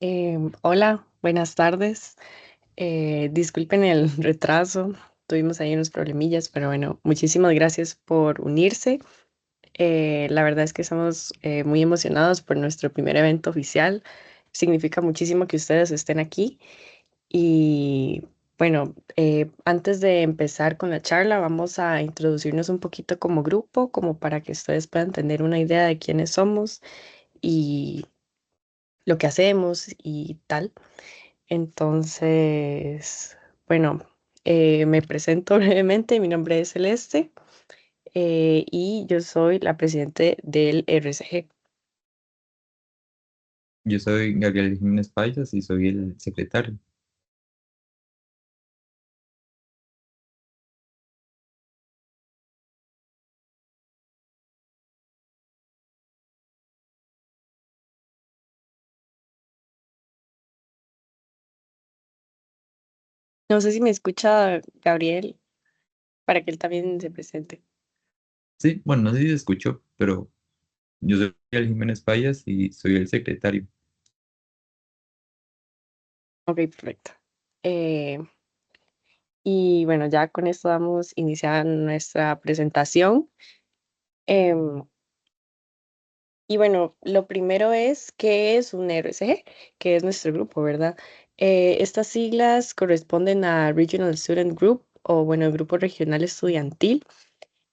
Hola, buenas tardes. Disculpen el retraso, tuvimos ahí unos problemillas, pero bueno, muchísimas gracias por unirse. La verdad es que estamos muy emocionados por nuestro primer evento oficial. Significa muchísimo que ustedes estén aquí. Y bueno, antes de empezar con la charla, vamos a introducirnos un poquito como grupo, como para que ustedes puedan tener una idea de quiénes somos y lo que hacemos y tal. Entonces, bueno, me presento brevemente. Mi nombre es Celeste y yo soy la presidente del RCG. Yo soy Gabriel Jiménez Payas y soy el secretario. No sé si me escucha Gabriel para que él también se presente. Sí, bueno, no sé si se escuchó, pero yo soy Gabriel Jiménez Payas y soy el secretario. Ok, perfecto. Eh, y bueno, ya con esto damos iniciar nuestra presentación. Em, Y bueno, lo primero es, ¿qué es un RSG? Que es nuestro grupo, ¿verdad? Estas siglas corresponden a Regional Student Group o bueno, el Grupo Regional Estudiantil.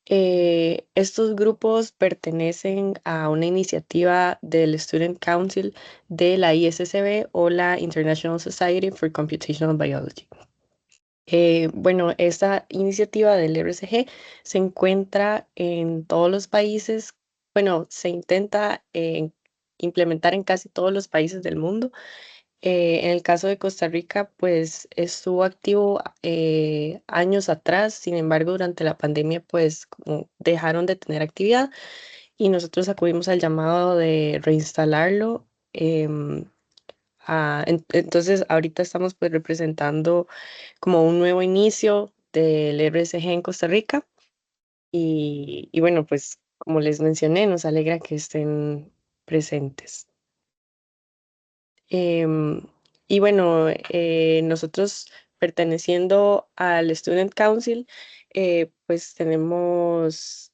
Estos grupos pertenecen a una iniciativa del Student Council de la ISSB o la International Society for Computational Biology. Bueno, esta iniciativa del RSG se encuentra en todos los países, bueno, se intenta implementar en casi todos los países del mundo. En el caso de Costa Rica, pues estuvo activo años atrás, sin embargo, durante la pandemia, pues como dejaron de tener actividad y nosotros acudimos al llamado de reinstalarlo. Entonces, ahorita estamos pues representando como un nuevo inicio del RSG en Costa Rica y bueno, pues como les mencioné, nos alegra que estén presentes. Em, y bueno, nosotros perteneciendo al Student Council, pues tenemos,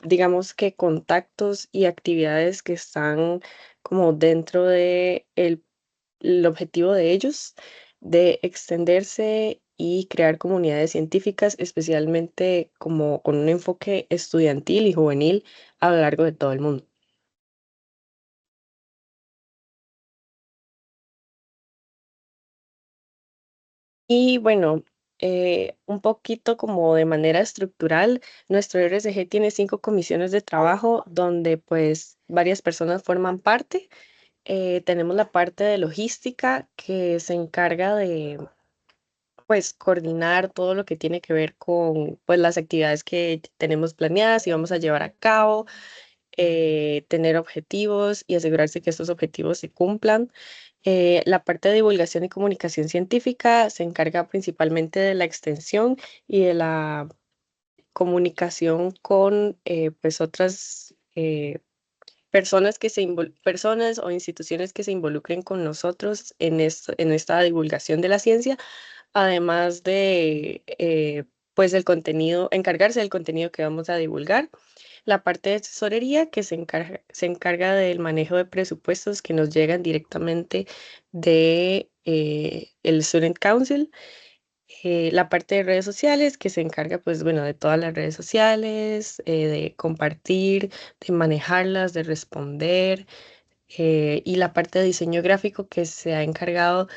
digamos que contactos y actividades que están como dentro de el objetivo de ellos de extenderse y crear comunidades científicas, especialmente como con un enfoque estudiantil y juvenil a lo largo de todo el mundo. Y bueno, un poquito como de manera estructural, nuestro RSG tiene 5 comisiones de trabajo donde pues varias personas forman parte. Tenemos la parte de logística que se encarga de pues coordinar todo lo que tiene que ver con pues las actividades que tenemos planeadas y vamos a llevar a cabo, tener objetivos y asegurarse que estos objetivos se cumplan. La parte de divulgación y comunicación científica se encarga principalmente de la extensión y de la comunicación con pues otras personas personas o instituciones que se involucren con nosotros en esta divulgación de la ciencia, además de pues el contenido, encargarse del contenido que vamos a divulgar. La parte de tesorería que se encarga del manejo de presupuestos que nos llegan directamente de el Student Council. La parte de redes sociales que se encarga pues bueno de todas las redes sociales, de compartir, de manejarlas, de responder. Y la parte de diseño gráfico que se ha encargado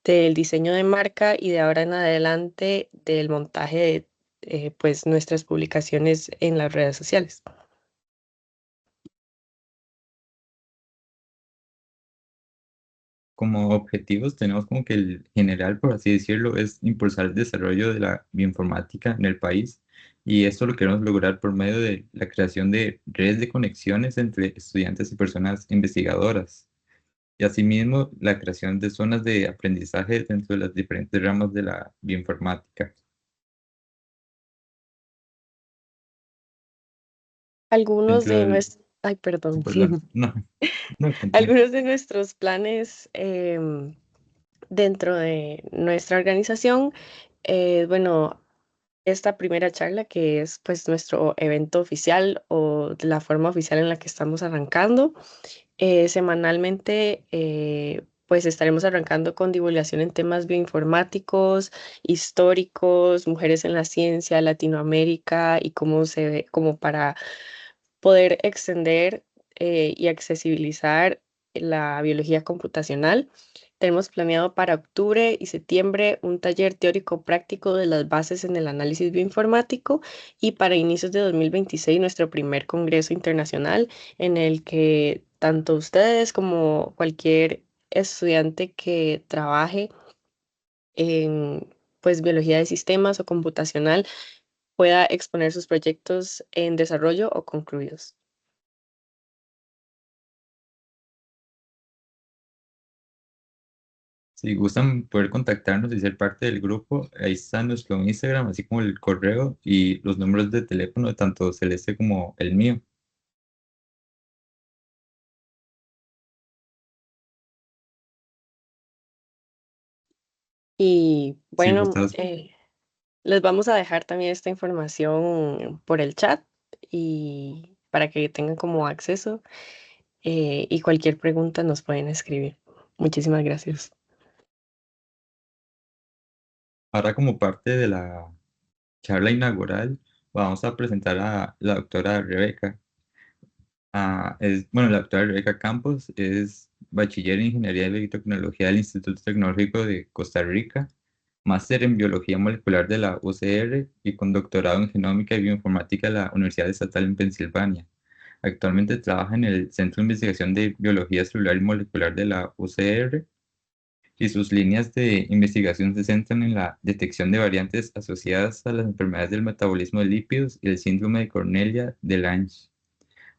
del diseño de marca y de ahora en adelante del montaje de pues nuestras publicaciones en las redes sociales. Como objetivos tenemos como que el general, por así decirlo, es impulsar el desarrollo de la bioinformática en el país y esto lo queremos lograr por medio de la creación de redes de conexiones entre estudiantes y personas investigadoras y asimismo la creación de zonas de aprendizaje dentro de las diferentes ramas de la bioinformática. Algunos Dentro de del, nuestros... Ay, perdón. Perdón, no, no, continúe. Algunos de nuestros planes dentro de nuestra organización, bueno, esta primera charla que es pues nuestro evento oficial o la forma oficial en la que estamos arrancando. Semanalmente, pues estaremos arrancando con divulgación en temas bioinformáticos, históricos, mujeres en la ciencia, Latinoamérica y cómo se ve, como para poder extender y accesibilizar la biología computacional. Tenemos planeado para octubre y septiembre un taller teórico práctico de las bases en el análisis bioinformático y para inicios de 2026 nuestro primer congreso internacional en el que tanto ustedes como cualquier estudiante que trabaje en pues biología de sistemas o computacional pueda exponer sus proyectos en desarrollo o concluidos. Si gustan poder contactarnos y ser parte del grupo, ahí está nuestro Instagram, así como el correo y los números de teléfono de tanto Celeste como el mío. Y Si bueno, gustas, les vamos a dejar también esta información por el chat y para que tengan como acceso y cualquier pregunta nos pueden escribir. Muchísimas gracias. ahora como parte de la charla inaugural, vamos a presentar a la doctora Rebeca. Bueno, la doctora Rebeca Campos es bachiller en Ingeniería de Biotecnología del Instituto Tecnológico de Costa Rica, máster en Biología Molecular de la UCR y con doctorado en Genómica y Bioinformática de la Universidad Estatal en Pensilvania. Actualmente trabaja en el Centro de Investigación de Biología Celular y Molecular de la UCR y sus líneas de investigación se centran en la detección de variantes asociadas a las enfermedades del metabolismo de lípidos y el síndrome de Cornelia de Lange,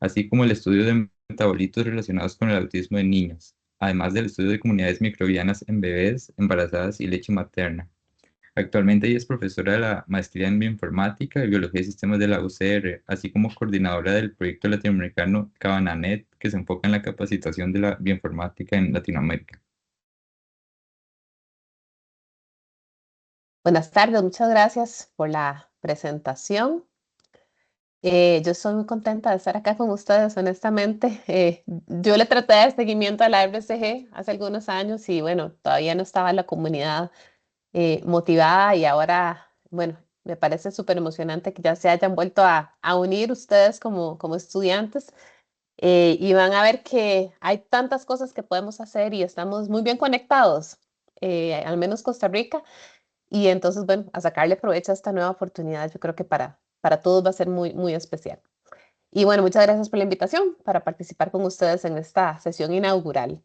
así como el estudio de metabolitos relacionados con el autismo de niños, además del estudio de comunidades microbianas en bebés, embarazadas y leche materna. Actualmente ella es profesora de la maestría en bioinformática y biología de sistemas de la UCR, así como coordinadora del proyecto latinoamericano Cabananet, que se enfoca en la capacitación de la bioinformática en Latinoamérica. Buenas tardes, muchas gracias por la presentación. Yo estoy muy contenta de estar acá con ustedes, honestamente. Yo le traté de dar seguimiento a la RSG hace algunos años y bueno, todavía no estaba la comunidad motivada y ahora, bueno, me parece súper emocionante que ya se hayan vuelto a unir ustedes como estudiantes y van a ver que hay tantas cosas que podemos hacer y estamos muy bien conectados, al menos Costa Rica. Y entonces, bueno, a sacarle provecho a esta nueva oportunidad, yo creo que para todos va a ser muy, muy especial. Y bueno, muchas gracias por la invitación para participar con ustedes en esta sesión inaugural.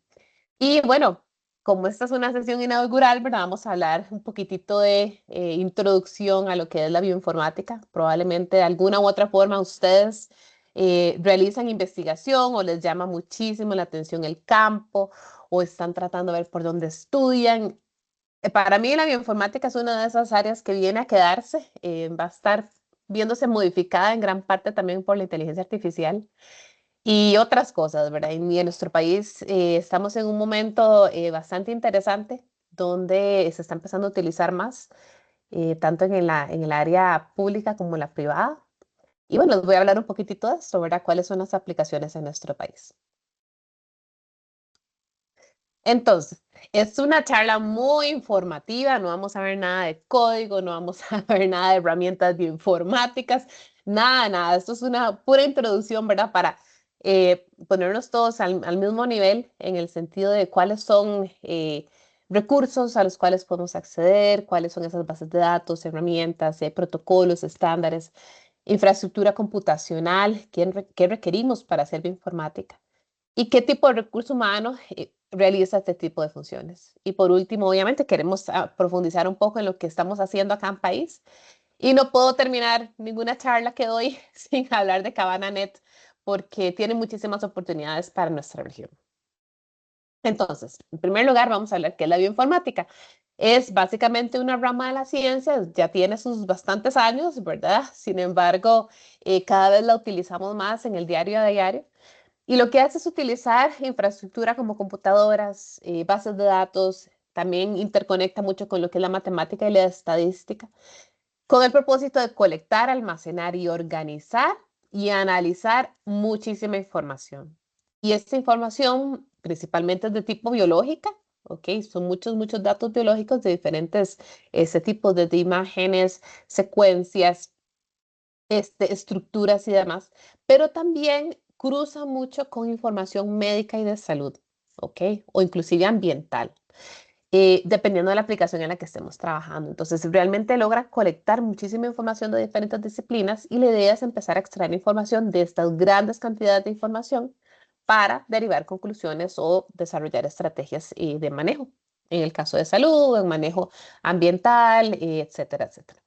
Y bueno, como esta es una sesión inaugural, ¿verdad? Vamos a hablar un poquitito de introducción a lo que es la bioinformática. Probablemente de alguna u otra forma ustedes realizan investigación o les llama muchísimo la atención el campo o están tratando de ver por dónde estudian. Para mí la bioinformática es una de esas áreas que viene a quedarse, va a estar viéndose modificada en gran parte también por la inteligencia artificial y otras cosas, ¿verdad? Y en nuestro país estamos en un momento bastante interesante donde se está empezando a utilizar más, tanto en el área pública como en la privada. Y bueno, les voy a hablar un poquitito de esto, ¿verdad? ¿Cuáles son las aplicaciones en nuestro país? Entonces, es una charla muy informativa, no vamos a ver nada de código, no vamos a ver nada de herramientas bioinformáticas, nada, nada. Esto es una pura introducción, ¿verdad? Para ponernos todos al mismo nivel en el sentido de cuáles son recursos a los cuales podemos acceder, cuáles son esas bases de datos, herramientas, protocolos, estándares, infraestructura computacional, qué requerimos para hacer bioinformática y qué tipo de recurso humano realiza este tipo de funciones. Y por último, obviamente queremos profundizar un poco en lo que estamos haciendo acá en país. Y no puedo terminar ninguna charla que doy sin hablar de CabanaNet porque tiene muchísimas oportunidades para nuestra región. Entonces, en primer lugar, vamos a hablar qué es la bioinformática. Es básicamente una rama de la ciencia, ya tiene sus bastantes años, ¿verdad? Sin embargo, cada vez la utilizamos más en el diario a diario. Y lo que hace es utilizar infraestructura como computadoras, bases de datos, también interconecta mucho con lo que es la matemática y la estadística, con el propósito de colectar, almacenar y organizar y analizar muchísima información. Y esta información principalmente es de tipo biológica, ¿ok? Son muchos datos biológicos de diferentes ese tipos de imágenes, secuencias, estructuras y demás, pero también cruza mucho con información médica y de salud, ¿ok? O inclusive ambiental, dependiendo de la aplicación en la que estemos trabajando. Entonces, realmente logra colectar muchísima información de diferentes disciplinas y la idea es empezar a extraer información de estas grandes cantidades de información para derivar conclusiones o desarrollar estrategias de manejo. En el caso de salud, en manejo ambiental, etcétera, etcétera.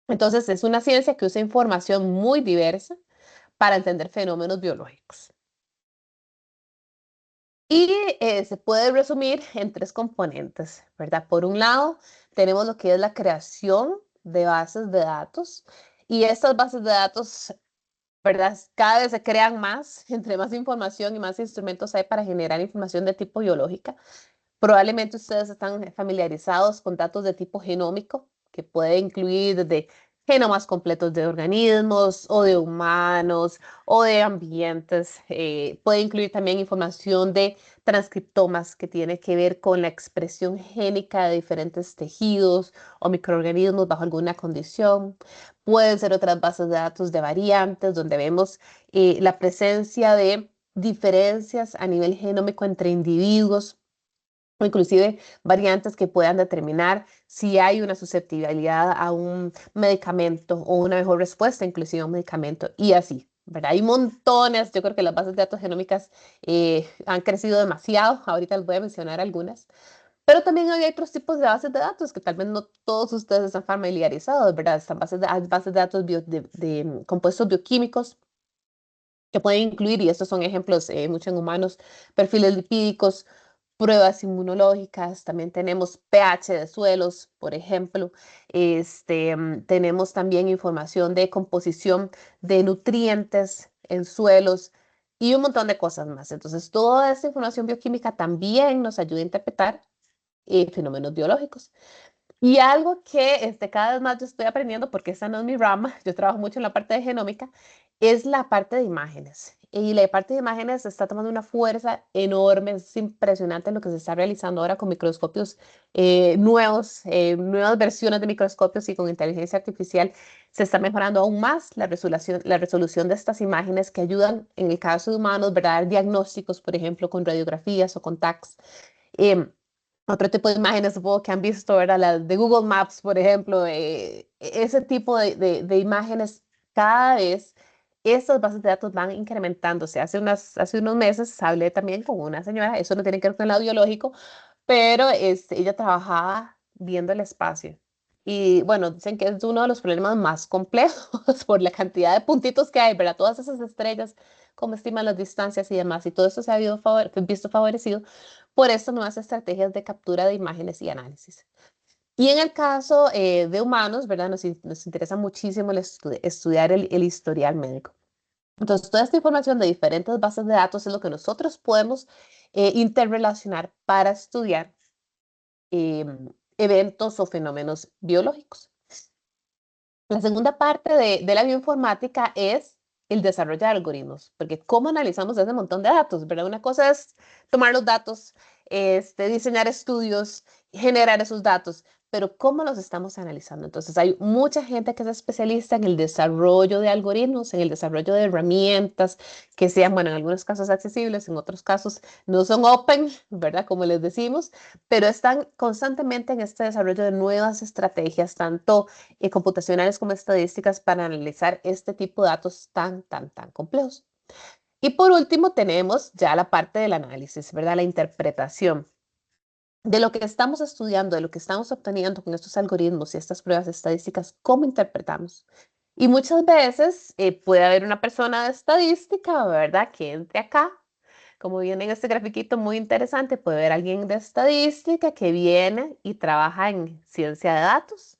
Entonces, es una ciencia que usa información muy diversa para entender fenómenos biológicos. Y se puede resumir en tres componentes, ¿verdad? Por un lado, tenemos lo que es la creación de bases de datos y estas bases de datos, ¿verdad? Cada vez se crean más, entre más información y más instrumentos hay para generar información de tipo biológica. Probablemente ustedes están familiarizados con datos de tipo genómico, que puede incluir desde genomas completos de organismos o de humanos o de ambientes. Puede incluir también información de transcriptomas que tiene que ver con la expresión génica de diferentes tejidos o microorganismos bajo alguna condición. Pueden ser otras bases de datos de variantes, donde vemos la presencia de diferencias a nivel genómico entre individuos o inclusive variantes que puedan determinar si hay una susceptibilidad a un medicamento o una mejor respuesta inclusive a un medicamento y así, ¿verdad? Hay montones, yo creo que las bases de datos genómicas han crecido demasiado, ahorita les voy a mencionar algunas, pero también hay otros tipos de bases de datos que tal vez no todos ustedes están familiarizados, ¿verdad? Están bases de datos de compuestos bioquímicos que pueden incluir, y estos son ejemplos mucho en humanos, perfiles lipídicos, pruebas inmunológicas, también tenemos pH de suelos, por ejemplo, tenemos también información de composición de nutrientes en suelos y un montón de cosas más. Entonces, toda esta información bioquímica también nos ayuda a interpretar fenómenos biológicos. Y algo que cada vez más yo estoy aprendiendo, porque esa no es mi rama, yo trabajo mucho en la parte de genómica, es la parte de imágenes. Y la parte de imágenes está tomando una fuerza enorme, es impresionante lo que se está realizando ahora con microscopios nuevos, nuevas versiones de microscopios y con inteligencia artificial. Se está mejorando aún más la resolución de estas imágenes que ayudan, en el caso de humanos, ¿verdad? A dar diagnósticos, por ejemplo, con radiografías o con TACs. Otro tipo de imágenes, supongo que han visto, ¿verdad? Las de Google Maps, por ejemplo, ese tipo de imágenes, cada vez estas bases de datos van incrementándose. Hace unos meses hablé también con una señora, eso no tiene que ver con el lado biológico, pero ella trabajaba viendo el espacio. Y bueno, dicen que es uno de los problemas más complejos por la cantidad de puntitos que hay, ¿verdad? Todas esas estrellas, cómo estiman las distancias y demás, y todo esto se ha visto favorecido por estas nuevas estrategias de captura de imágenes y análisis. Y en el caso de humanos, ¿verdad? Nos interesa muchísimo estudiar el historial médico. Entonces, toda esta información de diferentes bases de datos es lo que nosotros podemos interrelacionar para estudiar eventos o fenómenos biológicos. La segunda parte de la bioinformática es el desarrollo de algoritmos, porque cómo analizamos ese montón de datos, ¿verdad? Una cosa es tomar los datos, diseñar estudios, generar esos datos, pero ¿cómo los estamos analizando? Entonces, hay mucha gente que es especialista en el desarrollo de algoritmos, en el desarrollo de herramientas que sean, bueno, en algunos casos accesibles, en otros casos no son open, ¿verdad? Como les decimos, pero están constantemente en este desarrollo de nuevas estrategias, tanto computacionales como estadísticas para analizar este tipo de datos tan complejos. Y por último, tenemos ya la parte del análisis, ¿verdad? La interpretación de lo que estamos estudiando, de lo que estamos obteniendo con estos algoritmos y estas pruebas estadísticas, ¿cómo interpretamos? Y muchas veces puede haber una persona de estadística, ¿verdad? Que entre acá, como viene en este grafiquito muy interesante, puede ver a alguien de estadística que viene y trabaja en ciencia de datos,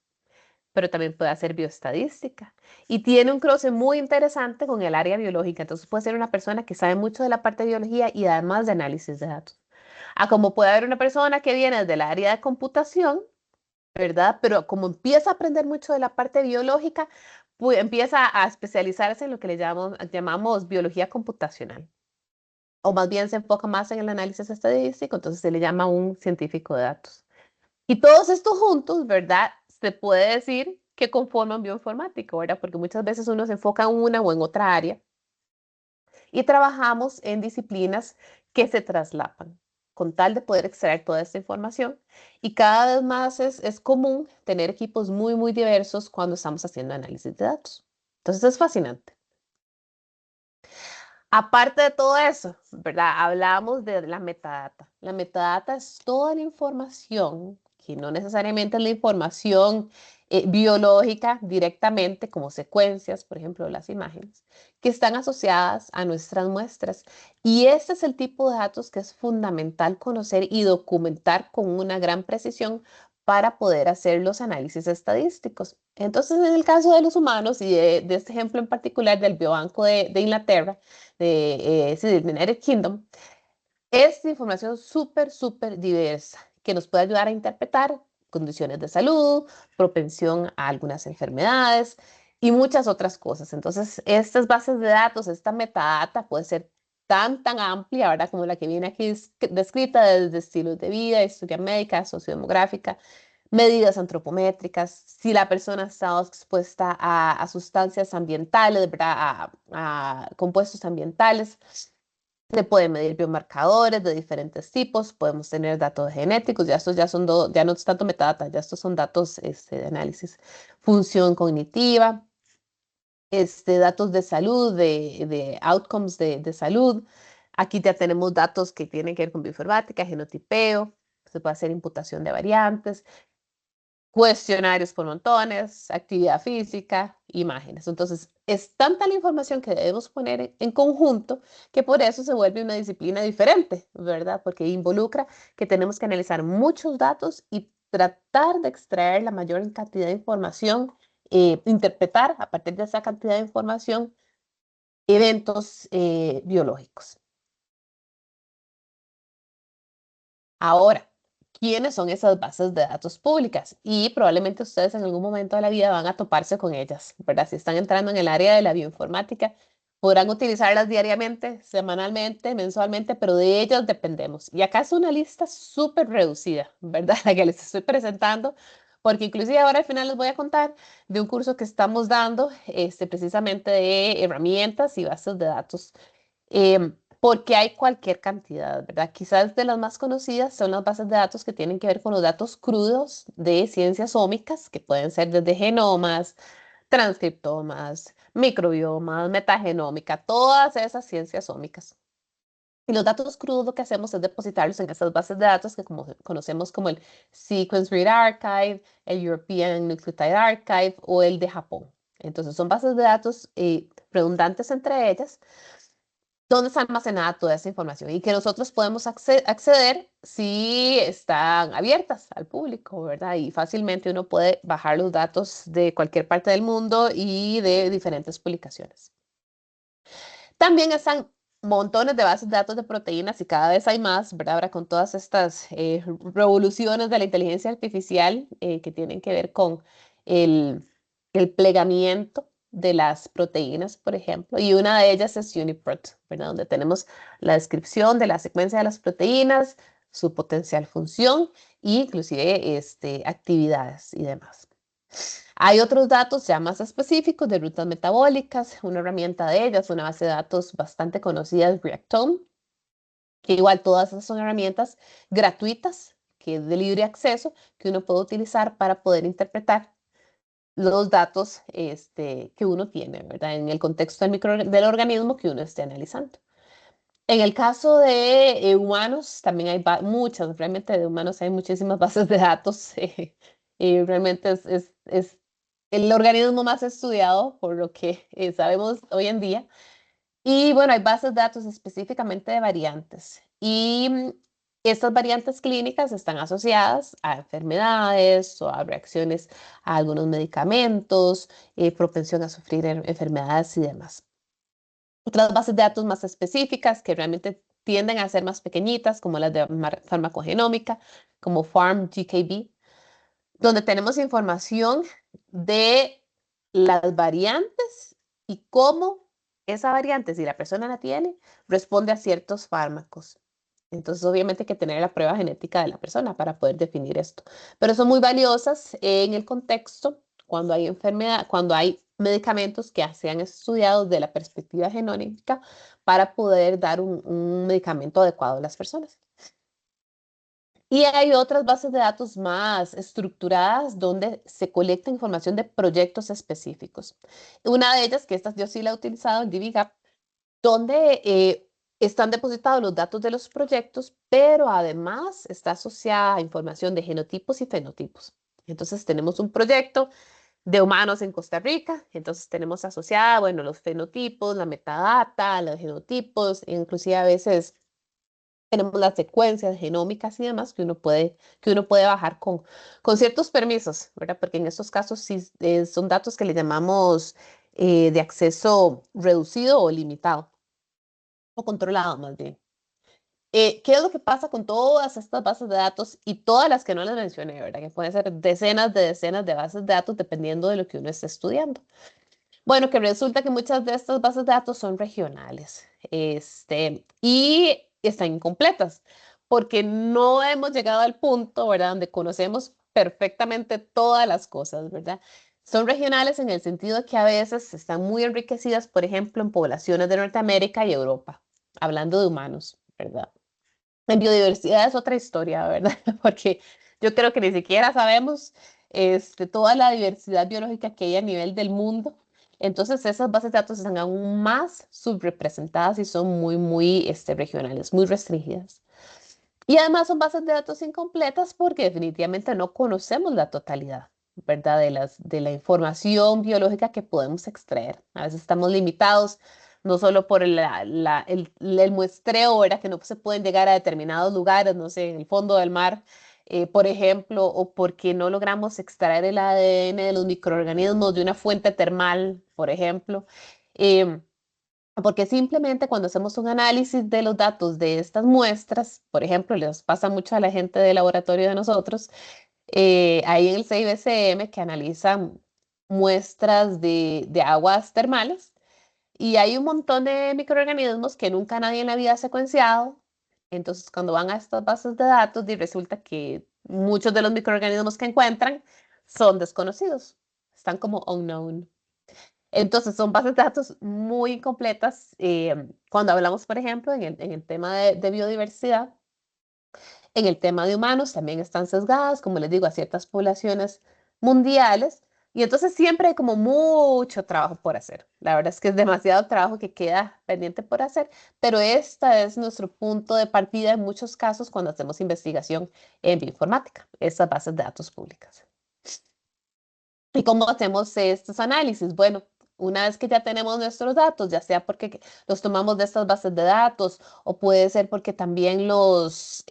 pero también puede hacer bioestadística. Y tiene un cruce muy interesante con el área biológica. Entonces puede ser una persona que sabe mucho de la parte de biología y además de análisis de datos. Como puede haber una persona que viene del área de computación, ¿verdad? Pero como empieza a aprender mucho de la parte biológica, pues empieza a especializarse en lo que le llamamos biología computacional. O más bien se enfoca más en el análisis estadístico, entonces se le llama un científico de datos. Y todos estos juntos, ¿verdad? Se puede decir que conforman bioinformática, ¿verdad? Porque muchas veces uno se enfoca en una o en otra área y trabajamos en disciplinas que se traslapan con tal de poder extraer toda esta información. Y cada vez más es común tener equipos muy, muy diversos cuando estamos haciendo análisis de datos. Entonces es fascinante. Aparte de todo eso, ¿verdad? Hablamos de la metadata. La metadata es toda la información que no necesariamente es la información biológica directamente, como secuencias, por ejemplo, las imágenes, que están asociadas a nuestras muestras. Y este es el tipo de datos que es fundamental conocer y documentar con una gran precisión para poder hacer los análisis estadísticos. Entonces, en el caso de los humanos y de este ejemplo en particular del Biobanco de Inglaterra, sí, del United Kingdom, es información súper, súper diversa que nos puede ayudar a interpretar condiciones de salud, propensión a algunas enfermedades y muchas otras cosas. Entonces, estas bases de datos, esta metadata puede ser tan amplia, ¿verdad? Como la que viene aquí descrita desde estilos de vida, historia médica, sociodemográfica, medidas antropométricas, si la persona ha estado expuesta a sustancias ambientales, ¿verdad? A compuestos ambientales. Se pueden medir biomarcadores de diferentes tipos, podemos tener datos genéticos, ya estos ya son ya no es tanto metadata, ya estos son datos de análisis. Función cognitiva, datos de salud, de outcomes de salud. Aquí ya tenemos datos que tienen que ver con bioinformática, genotipeo, se puede hacer imputación de variantes, cuestionarios por montones, actividad física, imágenes. Entonces, es tanta la información que debemos poner en conjunto que por eso se vuelve una disciplina diferente, ¿verdad? Porque involucra que tenemos que analizar muchos datos y tratar de extraer la mayor cantidad de información, interpretar a partir de esa cantidad de información eventos biológicos. Ahora, ¿quiénes son esas bases de datos públicas? Y probablemente ustedes en algún momento de la vida van a toparse con ellas, ¿verdad? Si están entrando en el área de la bioinformática, podrán utilizarlas diariamente, semanalmente, mensualmente, pero de ellas dependemos. Y acá es una lista súper reducida, ¿verdad? La que les estoy presentando, porque inclusive ahora al final les voy a contar de un curso que estamos dando, precisamente de herramientas y bases de datos. Porque hay cualquier cantidad, ¿verdad? Quizás de las más conocidas son las bases de datos que tienen que ver con los datos crudos de ciencias ómicas, que pueden ser desde genomas, transcriptomas, microbiomas, metagenómica, todas esas ciencias ómicas. Y los datos crudos lo que hacemos es depositarlos en esas bases de datos que conocemos como el Sequence Read Archive, el European Nucleotide Archive o el de Japón. Entonces son bases de datos redundantes entre ellas, donde está almacenada toda esa información y que nosotros podemos acceder si están abiertas al público, ¿verdad? Y fácilmente uno puede bajar los datos de cualquier parte del mundo y de diferentes publicaciones. También están montones de bases de datos de proteínas y cada vez hay más, ¿verdad? Ahora con todas estas revoluciones de la inteligencia artificial que tienen que ver con el, el plegamiento de las proteínas, por ejemplo, y una de ellas es UniProt, ¿verdad? Donde tenemos la descripción de la secuencia de las proteínas, su potencial función e inclusive actividades y demás. Hay otros datos ya más específicos de rutas metabólicas. Una herramienta de ellas, una base de datos bastante conocida es Reactome, que igual todas esas son herramientas gratuitas, que es de libre acceso, que uno puede utilizar para poder interpretar los datos que uno tiene, ¿verdad? En el contexto del organismo que uno esté analizando. En el caso de humanos, también hay muchas, realmente de humanos hay muchísimas bases de datos. Y realmente es el organismo más estudiado, por lo que sabemos hoy en día. Y bueno, hay bases de datos específicamente de variantes. Y estas variantes clínicas están asociadas a enfermedades o a reacciones a algunos medicamentos, propensión a sufrir enfermedades y demás. Otras bases de datos más específicas que realmente tienden a ser más pequeñitas, como las de farmacogenómica, como PharmGKB, donde tenemos información de las variantes y cómo esa variante, si la persona la tiene, responde a ciertos fármacos. Entonces, obviamente hay que tener la prueba genética de la persona para poder definir esto. Pero son muy valiosas en el contexto cuando hay enfermedad, cuando hay medicamentos que se han estudiado desde la perspectiva genómica para poder dar un medicamento adecuado a las personas. Y hay otras bases de datos más estructuradas donde se colecta información de proyectos específicos. Una de ellas, que esta yo sí la he utilizado en DBGAP, donde están depositados los datos de los proyectos, pero además está asociada a información de genotipos y fenotipos. Entonces tenemos un proyecto de humanos en Costa Rica, entonces tenemos asociada, bueno, los fenotipos, la metadata, los genotipos, inclusive a veces tenemos las secuencias genómicas y demás que uno puede bajar con ciertos permisos, ¿verdad? Porque en estos casos sí son datos que le llamamos de acceso reducido o limitado, o controlado más bien. ¿Qué es lo que pasa con todas estas bases de datos y todas las que no les mencioné, ¿verdad? Que pueden ser decenas de bases de datos dependiendo de lo que uno esté estudiando. Bueno, que resulta que muchas de estas bases de datos son regionales, y están incompletas, porque no hemos llegado al punto, ¿verdad?, donde conocemos perfectamente todas las cosas, ¿verdad? Son regionales en el sentido de que a veces están muy enriquecidas, por ejemplo, en poblaciones de Norteamérica y Europa, hablando de humanos, ¿verdad? En biodiversidad es otra historia, ¿verdad? Porque yo creo que ni siquiera sabemos toda la diversidad biológica que hay a nivel del mundo. Entonces, esas bases de datos están aún más subrepresentadas y son muy regionales, muy restringidas. Y además son bases de datos incompletas porque definitivamente no conocemos la totalidad, ¿verdad? De la información biológica que podemos extraer. A veces estamos limitados no solo por el muestreo, ¿verdad? Que no se pueden llegar a determinados lugares, no sé, en el fondo del mar, por ejemplo, o porque no logramos extraer el ADN de los microorganismos de una fuente termal, por ejemplo. Em, Porque simplemente cuando hacemos un análisis de los datos de estas muestras, por ejemplo, les pasa mucho a la gente del laboratorio de nosotros, ahí en el CIBCM que analizan muestras de aguas termales y hay un montón de microorganismos que nunca nadie en la vida ha secuenciado. Entonces, cuando van a estas bases de datos, y resulta que muchos de los microorganismos que encuentran son desconocidos, están como unknown. Entonces, son bases de datos muy incompletas. Cuando hablamos, por ejemplo, en el tema de biodiversidad, en el tema de humanos también están sesgadas, como les digo, a ciertas poblaciones mundiales. Y entonces siempre hay como mucho trabajo por hacer. La verdad es que es demasiado trabajo que queda pendiente por hacer, pero este es nuestro punto de partida en muchos casos cuando hacemos investigación en bioinformática, estas bases de datos públicas. ¿Y cómo hacemos estos análisis? Bueno, una vez que ya tenemos nuestros datos, ya sea porque los tomamos de estas bases de datos o puede ser porque también los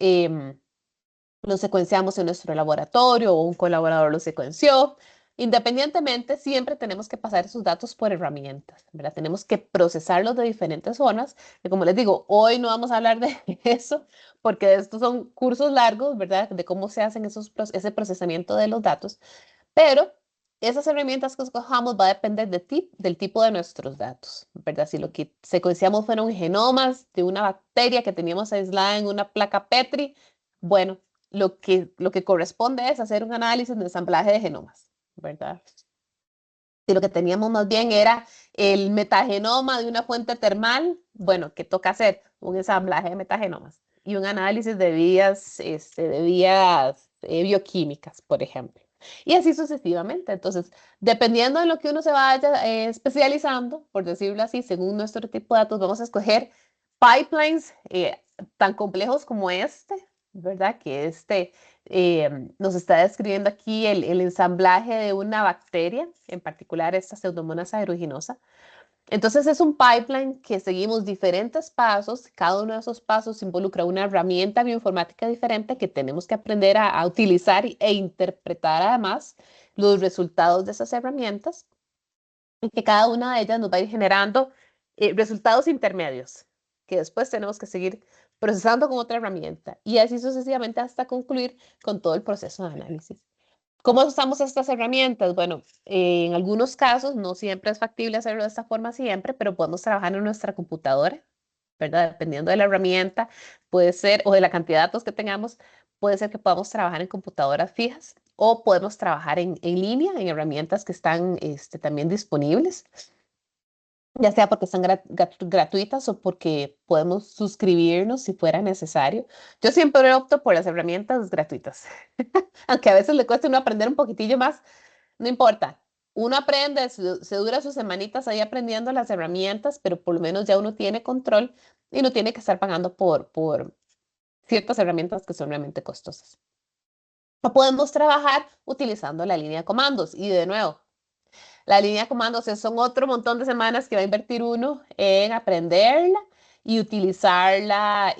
secuenciamos en nuestro laboratorio o un colaborador los secuenció. Independientemente, siempre tenemos que pasar esos datos por herramientas, ¿verdad? Tenemos que procesarlos de diferentes formas. Y como les digo, hoy no vamos a hablar de eso porque estos son cursos largos, ¿verdad? De cómo se hacen ese procesamiento de los datos. Pero esas herramientas que escojamos va a depender del tipo de nuestros datos, ¿verdad? Si lo que secuenciamos fueron genomas de una bacteria que teníamos aislada en una placa Petri, bueno, lo que corresponde es hacer un análisis de ensamblaje de genomas, ¿verdad? Si lo que teníamos más bien era el metagenoma de una fuente termal, bueno, ¿qué toca hacer? Un ensamblaje de metagenomas y un análisis de vías bioquímicas, por ejemplo. Y así sucesivamente. Entonces, dependiendo de lo que uno se vaya especializando, por decirlo así, según nuestro tipo de datos, vamos a escoger pipelines tan complejos como este, ¿verdad? Que nos está describiendo aquí el ensamblaje de una bacteria, en particular esta Pseudomonas aeruginosa. Entonces es un pipeline que seguimos diferentes pasos, cada uno de esos pasos involucra una herramienta bioinformática diferente que tenemos que aprender a utilizar e interpretar además los resultados de esas herramientas y que cada una de ellas nos va a ir generando resultados intermedios que después tenemos que seguir procesando con otra herramienta y así sucesivamente hasta concluir con todo el proceso de análisis. ¿Cómo usamos estas herramientas? Bueno, en algunos casos no siempre es factible hacerlo de esta forma siempre, pero podemos trabajar en nuestra computadora, ¿verdad? Dependiendo de la herramienta, puede ser, o de la cantidad de datos que tengamos, puede ser que podamos trabajar en computadoras fijas o podemos trabajar en línea, en herramientas que están también disponibles, ya sea porque están gratuitas o porque podemos suscribirnos si fuera necesario. Yo siempre opto por las herramientas gratuitas, aunque a veces le cueste uno aprender un poquitillo más, no importa. Uno aprende, se dura sus semanitas ahí aprendiendo las herramientas, pero por lo menos ya uno tiene control y no tiene que estar pagando por ciertas herramientas que son realmente costosas. O podemos trabajar utilizando la línea de comandos y de nuevo, la línea de comandos son otro montón de semanas que va a invertir uno en aprenderla y utilizarla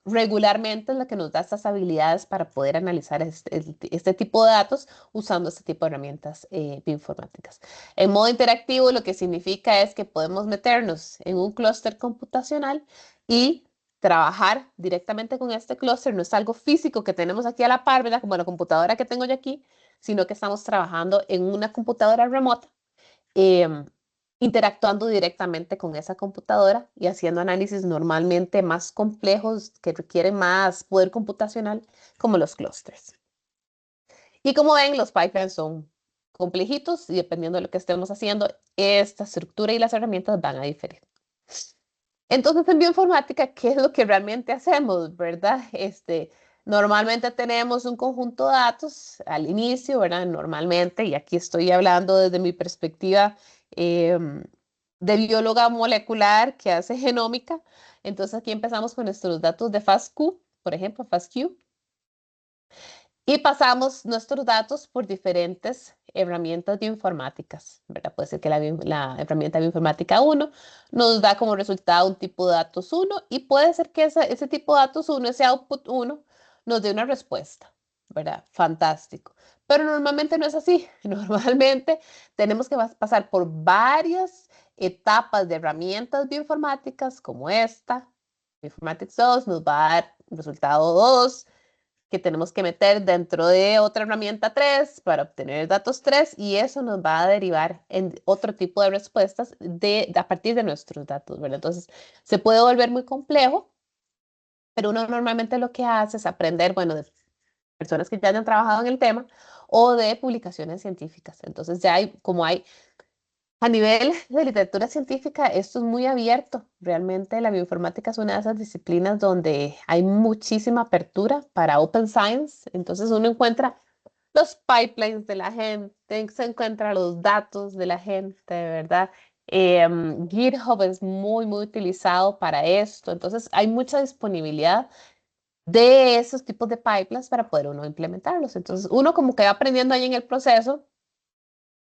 regularmente, es lo que nos da estas habilidades para poder analizar este tipo de datos usando este tipo de herramientas bioinformáticas. En modo interactivo, lo que significa es que podemos meternos en un clúster computacional y trabajar directamente con este clúster. No es algo físico que tenemos aquí a la par, ¿verdad? Como la computadora que tengo yo aquí, sino que estamos trabajando en una computadora remota, em, interactuando directamente con esa computadora y haciendo análisis normalmente más complejos que requieren más poder computacional, como los clústeres. Y como ven, los pipelines son complejitos y dependiendo de lo que estemos haciendo, esta estructura y las herramientas van a diferir. Entonces, en bioinformática, ¿qué es lo que realmente hacemos, verdad? Normalmente tenemos un conjunto de datos al inicio, ¿verdad? Normalmente, y aquí estoy hablando desde mi perspectiva de bióloga molecular que hace genómica. Entonces, aquí empezamos con nuestros datos de FASTQ, por ejemplo, FASTQ, y pasamos nuestros datos por diferentes herramientas bioinformáticas, ¿verdad? Puede ser que la herramienta bioinformática 1 nos da como resultado un tipo de datos 1 y puede ser que ese tipo de datos 1, ese output 1, nos dé una respuesta, ¿verdad? Fantástico. Pero normalmente no es así. Normalmente tenemos que pasar por varias etapas de herramientas bioinformáticas como esta. Bioinformatics 2 nos va a dar un resultado 2 que tenemos que meter dentro de otra herramienta 3 para obtener datos 3 y eso nos va a derivar en otro tipo de respuestas a partir de nuestros datos, ¿verdad? Entonces, se puede volver muy complejo, pero uno normalmente lo que hace es aprender, bueno, de personas que ya hayan trabajado en el tema o de publicaciones científicas. Entonces, ya hay, como hay a nivel de literatura científica, esto es muy abierto. Realmente la bioinformática es una de esas disciplinas donde hay muchísima apertura para open science. Entonces uno encuentra los pipelines de la gente, se encuentra los datos de la gente, ¿verdad? GitHub es muy, muy utilizado para esto. Entonces hay mucha disponibilidad de esos tipos de pipelines para poder uno implementarlos. Entonces uno como que va aprendiendo ahí en el proceso.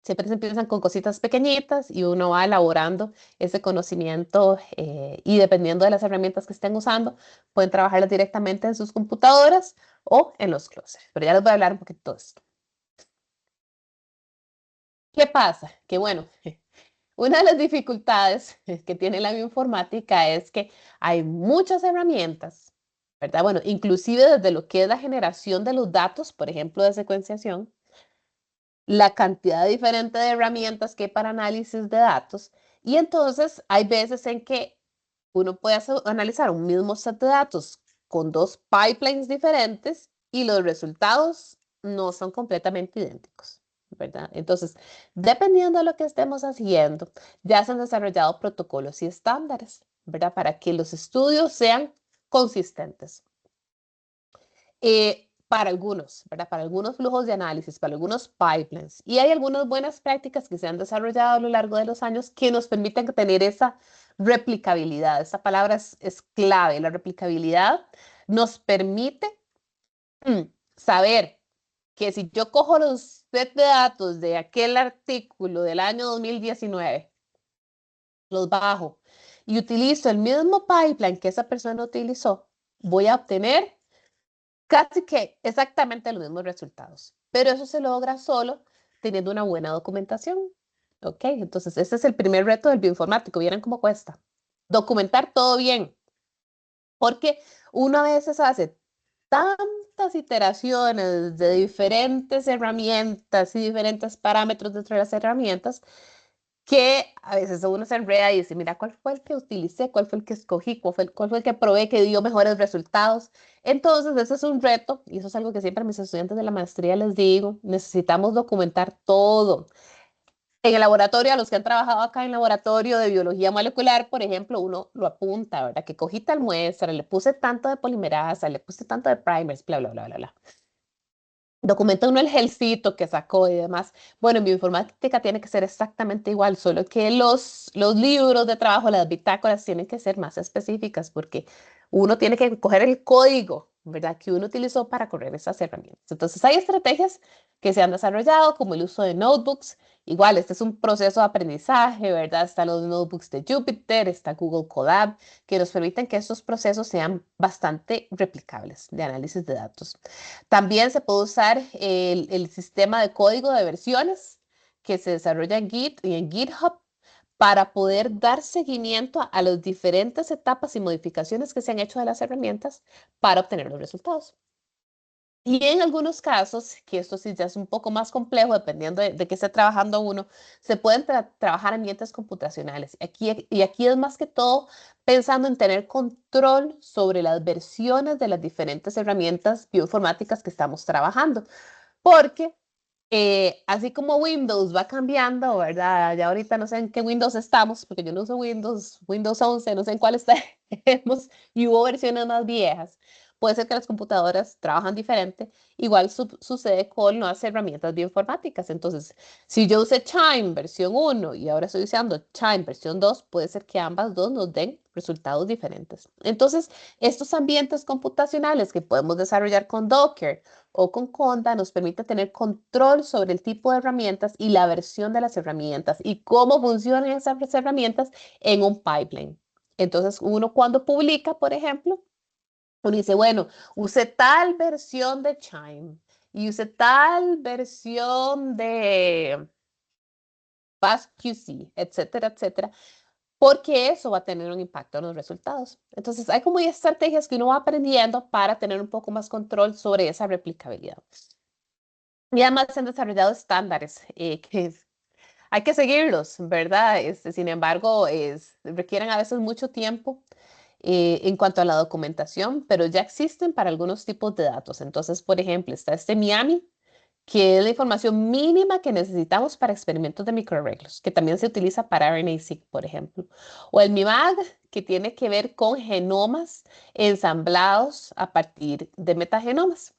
Siempre se empiezan con cositas pequeñitas y uno va elaborando ese conocimiento y dependiendo de las herramientas que estén usando, pueden trabajarlas directamente en sus computadoras o en los clústeres. Pero ya les voy a hablar un poquito de esto. ¿Qué pasa? Que bueno, una de las dificultades que tiene la bioinformática es que hay muchas herramientas, ¿verdad? Bueno, inclusive desde lo que es la generación de los datos, por ejemplo, de secuenciación, la cantidad diferente de herramientas que hay para análisis de datos. Y entonces hay veces en que uno puede analizar un mismo set de datos con dos pipelines diferentes y los resultados no son completamente idénticos, ¿verdad? Entonces, dependiendo de lo que estemos haciendo, ya se han desarrollado protocolos y estándares, ¿verdad? Para que los estudios sean consistentes para algunos, ¿verdad? Para algunos flujos de análisis, para algunos pipelines. Y hay algunas buenas prácticas que se han desarrollado a lo largo de los años que nos permiten tener esa replicabilidad. Esta palabra es clave. La replicabilidad nos permite saber que si yo cojo los set de datos de aquel artículo del año 2019 los bajo y utilizo el mismo pipeline que esa persona utilizó, voy a obtener casi que exactamente los mismos resultados. Pero eso se logra solo teniendo una buena documentación. ¿Ok? Entonces, ese es el primer reto del bioinformático. ¿Vieron cómo cuesta? Documentar todo bien. Porque uno a veces hace tantas iteraciones de diferentes herramientas y diferentes parámetros dentro de las herramientas que a veces uno se enreda y dice, mira, ¿cuál fue el que utilicé? ¿Cuál fue el que escogí? ¿Cuál fue el que probé que dio mejores resultados? Entonces, ese es un reto y eso es algo que siempre a mis estudiantes de la maestría les digo, necesitamos documentar todo. En el laboratorio, a los que han trabajado acá en laboratorio de biología molecular, por ejemplo, uno lo apunta, ¿verdad? Que cogí tal muestra, le puse tanto de polimerasa, le puse tanto de primers, bla, bla, bla, bla, bla. Documenta uno el gelcito que sacó y demás. Bueno, en bioinformática tiene que ser exactamente igual, solo que los libros de trabajo, las bitácoras, tienen que ser más específicas porque uno tiene que coger el código, ¿verdad? Que uno utilizó para correr esas herramientas. Entonces, hay estrategias que se han desarrollado, como el uso de notebooks. Igual, este es un proceso de aprendizaje, ¿verdad? Están los notebooks de Jupyter, está Google Colab, que nos permiten que estos procesos sean bastante replicables de análisis de datos. También se puede usar el sistema de código de versiones que se desarrolla en Git y en GitHub para poder dar seguimiento a las diferentes etapas y modificaciones que se han hecho de las herramientas para obtener los resultados. Y en algunos casos, que esto sí ya es un poco más complejo, dependiendo de qué esté trabajando uno, se pueden trabajar ambientes computacionales. Aquí es más que todo pensando en tener control sobre las versiones de las diferentes herramientas bioinformáticas que estamos trabajando. Porque así como Windows va cambiando, ¿verdad? Ya ahorita no sé en qué Windows estamos, porque yo no uso Windows 11, no sé en cuál estamos, y hubo versiones más viejas. Puede ser que las computadoras trabajan diferente. Igual sucede con nuevas herramientas bioinformáticas. Entonces, si yo usé Chime versión 1 y ahora estoy usando Chime versión 2, puede ser que ambas dos nos den resultados diferentes. Entonces, estos ambientes computacionales que podemos desarrollar con Docker o con Conda nos permite tener control sobre el tipo de herramientas y la versión de las herramientas y cómo funcionan esas herramientas en un pipeline. Entonces, uno cuando publica, por ejemplo, uno dice, bueno, use tal versión de Chime y use tal versión de FastQC, etcétera, etcétera, porque eso va a tener un impacto en los resultados. Entonces, hay como estrategias que uno va aprendiendo para tener un poco más control sobre esa replicabilidad. Y además se han desarrollado estándares que hay que seguirlos, ¿verdad? Sin embargo, requieren a veces mucho tiempo en cuanto a la documentación, pero ya existen para algunos tipos de datos. Entonces, por ejemplo, está este Miami, que es la información mínima que necesitamos para experimentos de microarreglos, que también se utiliza para RNA-seq, por ejemplo. O el MIMAG, que tiene que ver con genomas ensamblados a partir de metagenomas.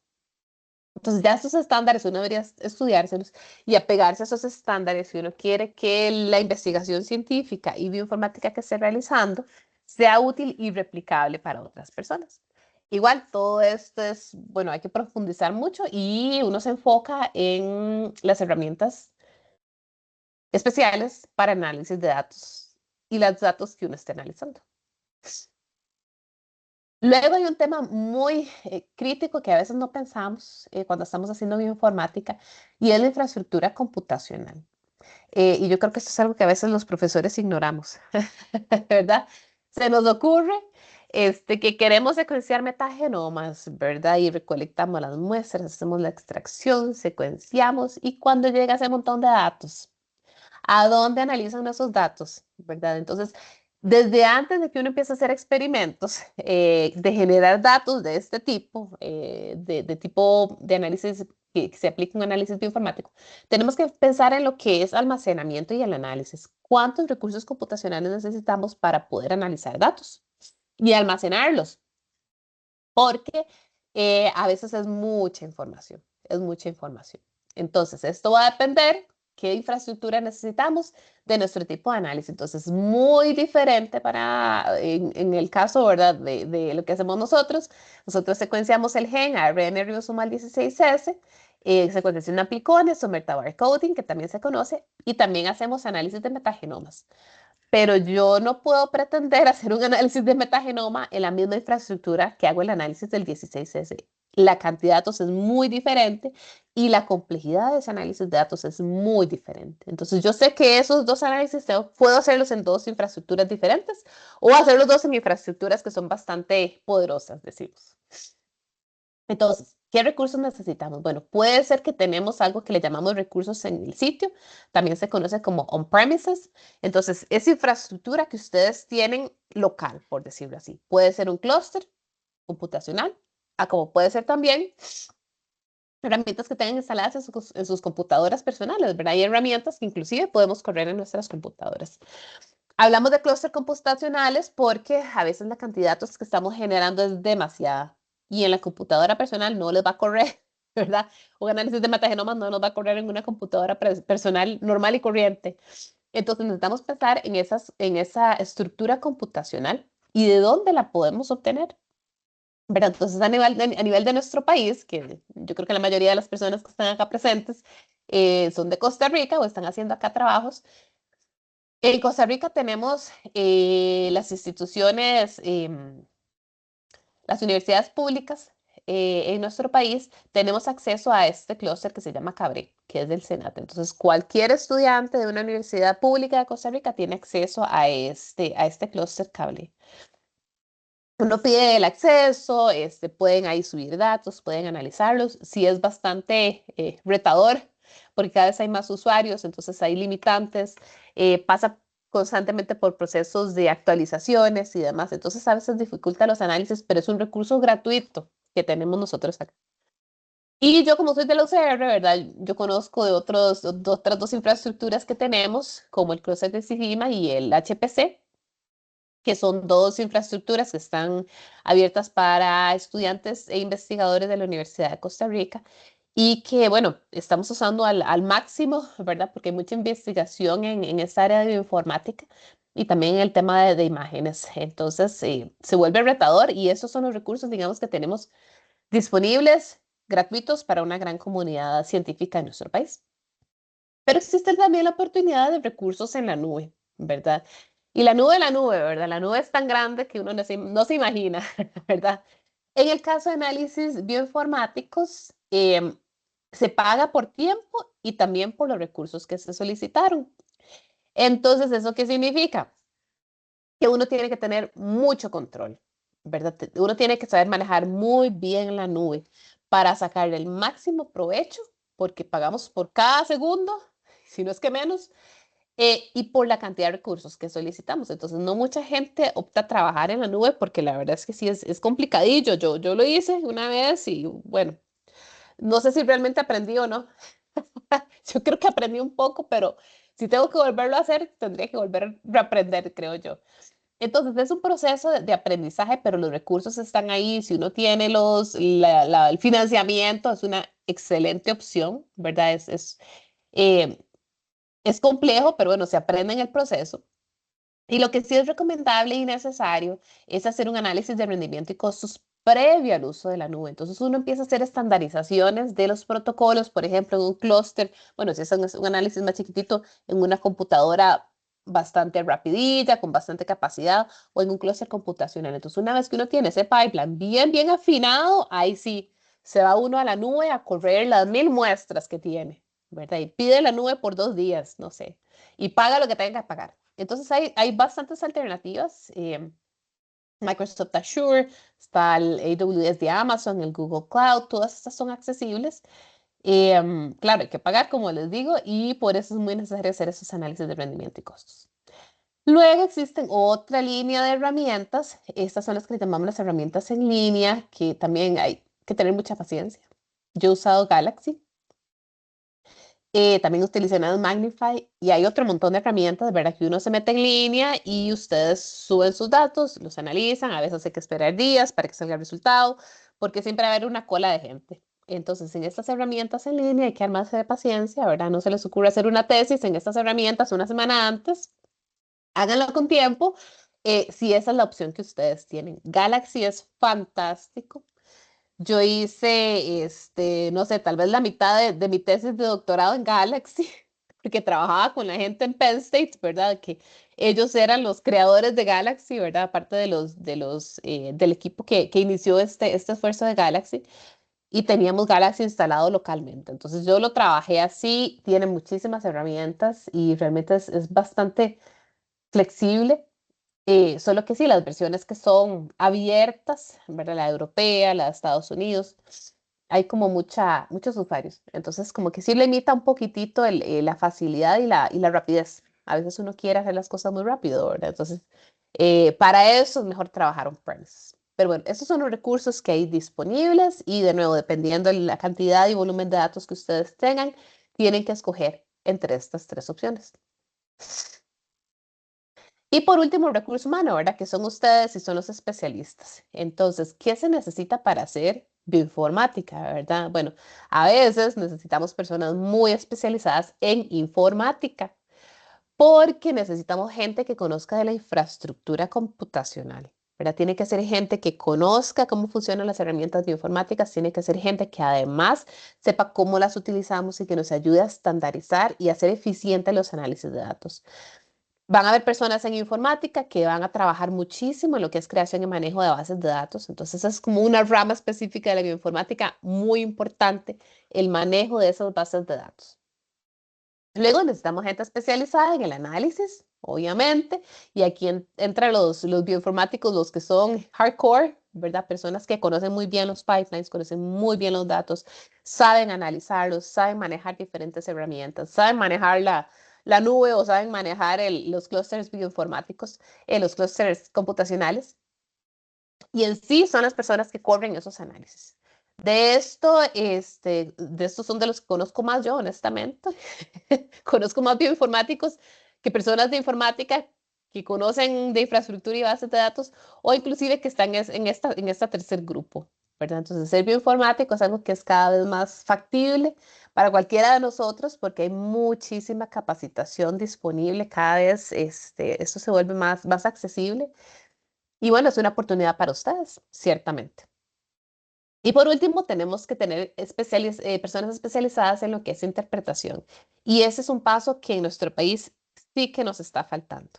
Entonces ya estos estándares uno debería estudiárselos y apegarse a esos estándares si uno quiere que la investigación científica y bioinformática que esté realizando sea útil y replicable para otras personas. Igual, todo esto es, bueno, hay que profundizar mucho y uno se enfoca en las herramientas especiales para análisis de datos y los datos que uno esté analizando. Luego hay un tema muy crítico que a veces no pensamos cuando estamos haciendo bioinformática y es la infraestructura computacional. Y yo creo que esto es algo que a veces los profesores ignoramos, ¿verdad? Se nos ocurre que queremos secuenciar metagenomas, ¿verdad? Y recolectamos las muestras, hacemos la extracción, secuenciamos y cuando llega ese montón de datos, ¿a dónde analizan esos datos? ¿Verdad? Entonces, desde antes de que uno empiece a hacer experimentos de generar datos de este tipo, de tipo de análisis que se aplica en análisis bioinformático, tenemos que pensar en lo que es almacenamiento y el análisis. ¿Cuántos recursos computacionales necesitamos para poder analizar datos y almacenarlos? Porque a veces es mucha información, es mucha información. Entonces, esto va a depender qué infraestructura necesitamos de nuestro tipo de análisis. Entonces, muy diferente en el caso, ¿verdad?, de lo que hacemos nosotros. Nosotros secuenciamos el gen ARN ribosomal 16S, secuenciación de aplicones o metabar coding, que también se conoce, y también hacemos análisis de metagenomas. pero yo no puedo pretender hacer un análisis de metagenoma en la misma infraestructura que hago el análisis del 16S. La cantidad de datos es muy diferente y la complejidad de ese análisis de datos es muy diferente. Entonces, yo sé que esos dos análisis puedo hacerlos en dos infraestructuras diferentes o hacer los dos en infraestructuras que son bastante poderosas, decimos. Entonces, ¿qué recursos necesitamos? Bueno, puede ser que tenemos algo que le llamamos recursos en el sitio, también se conoce como on-premises. Entonces, es infraestructura que ustedes tienen local, por decirlo así. Puede ser un clúster computacional, como puede ser también herramientas que tengan instaladas en sus computadoras personales, ¿verdad? Hay herramientas que inclusive podemos correr en nuestras computadoras. Hablamos de clústeres computacionales porque a veces la cantidad de datos que estamos generando es demasiada y en la computadora personal no les va a correr, ¿verdad? Un análisis de metagenomas no nos va a correr en una computadora personal normal y corriente. Entonces necesitamos pensar en esa estructura computacional y de dónde la podemos obtener. ¿Verdad? Entonces, a nivel de nuestro país, que yo creo que la mayoría de las personas que están acá presentes son de Costa Rica o están haciendo acá trabajos. En Costa Rica tenemos las instituciones, las universidades públicas en nuestro país, tenemos acceso a este clúster que se llama CABRE, que es del SENAT. Entonces, cualquier estudiante de una universidad pública de Costa Rica tiene acceso a este clúster CABRE. Uno pide el acceso, pueden ahí subir datos, pueden analizarlos. Sí es bastante retador porque cada vez hay más usuarios, entonces hay limitantes, pasa constantemente por procesos de actualizaciones y demás. Entonces a veces dificulta los análisis, pero es un recurso gratuito que tenemos nosotros acá. Y yo como soy de la UCR, ¿verdad? Yo conozco de otras dos infraestructuras que tenemos, como el cruce de Sigima y el HPC, que son dos infraestructuras que están abiertas para estudiantes e investigadores de la Universidad de Costa Rica y que, bueno, estamos usando al máximo, ¿verdad? Porque hay mucha investigación en esta área de bioinformática y también en el tema de imágenes. Entonces, se vuelve retador y esos son los recursos, digamos, que tenemos disponibles, gratuitos para una gran comunidad científica en nuestro país. Pero existe también la oportunidad de recursos en la nube, ¿verdad? Y la nube, ¿verdad? La nube es tan grande que uno no se imagina, ¿verdad? En el caso de análisis bioinformáticos, se paga por tiempo y también por los recursos que se solicitaron. Entonces, ¿eso qué significa? Que uno tiene que tener mucho control, ¿verdad? Uno tiene que saber manejar muy bien la nube para sacarle el máximo provecho, porque pagamos por cada segundo, si no es que menos, y por la cantidad de recursos que solicitamos. Entonces, no mucha gente opta a trabajar en la nube porque la verdad es que sí es complicadillo. Yo lo hice una vez y bueno, no sé si realmente aprendí o no. Yo creo que aprendí un poco, pero si tengo que volverlo a hacer, tendría que volver a aprender, creo yo. Entonces, es un proceso de aprendizaje, pero los recursos están ahí. Si uno tiene el financiamiento, es una excelente opción, ¿verdad? Eh, es complejo, pero bueno, se aprende en el proceso. Y lo que sí es recomendable y necesario es hacer un análisis de rendimiento y costos previo al uso de la nube. Entonces uno empieza a hacer estandarizaciones de los protocolos, por ejemplo, en un clúster, bueno, si es un análisis más chiquitito, en una computadora bastante rapidilla, con bastante capacidad, o en un clúster computacional. Entonces una vez que uno tiene ese pipeline bien afinado, ahí sí se va uno a la nube a correr las 1000 muestras que tiene, ¿verdad? Y pide la nube por 2 días, no sé, y paga lo que tenga que pagar. Entonces hay bastantes alternativas. Microsoft Azure, está el AWS de Amazon, el Google Cloud, todas estas son accesibles. Claro, hay que pagar, como les digo, y por eso es muy necesario hacer esos análisis de rendimiento y costos. Luego existen otra línea de herramientas. Estas son las que llamamos las herramientas en línea, que también hay que tener mucha paciencia. Yo he usado Galaxy. También utilicé Magnify y hay otro montón de herramientas, ¿verdad? Que uno se mete en línea y ustedes suben sus datos, los analizan, a veces hay que esperar días para que salga el resultado, porque siempre va a haber una cola de gente. Entonces, en estas herramientas en línea hay que armarse de paciencia, ¿verdad? No se les ocurre hacer una tesis en estas herramientas una semana antes, háganlo con tiempo, si esa es la opción que ustedes tienen. Galaxy es fantástico. Yo hice, no sé, tal vez la mitad de mi tesis de doctorado en Galaxy. porque trabajaba con la gente en Penn State, ¿verdad? Que ellos eran los creadores de Galaxy, ¿verdad? Aparte del equipo que inició este esfuerzo de Galaxy, y teníamos Galaxy instalado localmente. Entonces yo lo trabajé así, tiene muchísimas herramientas y realmente es bastante flexible. Solo que sí, las versiones que son abiertas, ¿verdad? La europea, la de Estados Unidos, hay como muchos usuarios. Entonces, como que sí limita un poquitito la facilidad y la rapidez. A veces uno quiere hacer las cosas muy rápido, ¿verdad? Entonces, para eso es mejor trabajar on-premise. Pero bueno, esos son los recursos que hay disponibles y de nuevo, dependiendo de la cantidad y volumen de datos que ustedes tengan, tienen que escoger entre estas tres opciones. Y por último, el recurso humano, ¿verdad? Que son ustedes y son los especialistas. Entonces, ¿qué se necesita para hacer bioinformática, verdad? Bueno, a veces necesitamos personas muy especializadas en informática, porque necesitamos gente que conozca de la infraestructura computacional, ¿verdad? Tiene que ser gente que conozca cómo funcionan las herramientas bioinformáticas, tiene que ser gente que además sepa cómo las utilizamos y que nos ayude a estandarizar y hacer eficientes los análisis de datos. Van a haber personas en informática que van a trabajar muchísimo en lo que es creación y manejo de bases de datos. Entonces, es como una rama específica de la bioinformática muy importante, el manejo de esas bases de datos. Luego necesitamos gente especializada en el análisis, obviamente, y aquí entran los bioinformáticos, los que son hardcore, ¿verdad? Personas que conocen muy bien los pipelines, conocen muy bien los datos, saben analizarlos, saben manejar diferentes herramientas, saben manejar la nube o saben manejar los clústeres bioinformáticos, los clústeres computacionales. Y en sí son las personas que corren esos análisis. De estos son de los que conozco más yo, honestamente. Conozco más bioinformáticos que personas de informática que conocen de infraestructura y bases de datos, o inclusive que están en esta tercer grupo, ¿verdad? Entonces, ser bioinformático es algo que es cada vez más factible para cualquiera de nosotros porque hay muchísima capacitación disponible, cada vez esto se vuelve más accesible. Y bueno, es una oportunidad para ustedes, ciertamente. Y por último, tenemos que tener personas especializadas en lo que es interpretación. Y ese es un paso que en nuestro país sí que nos está faltando.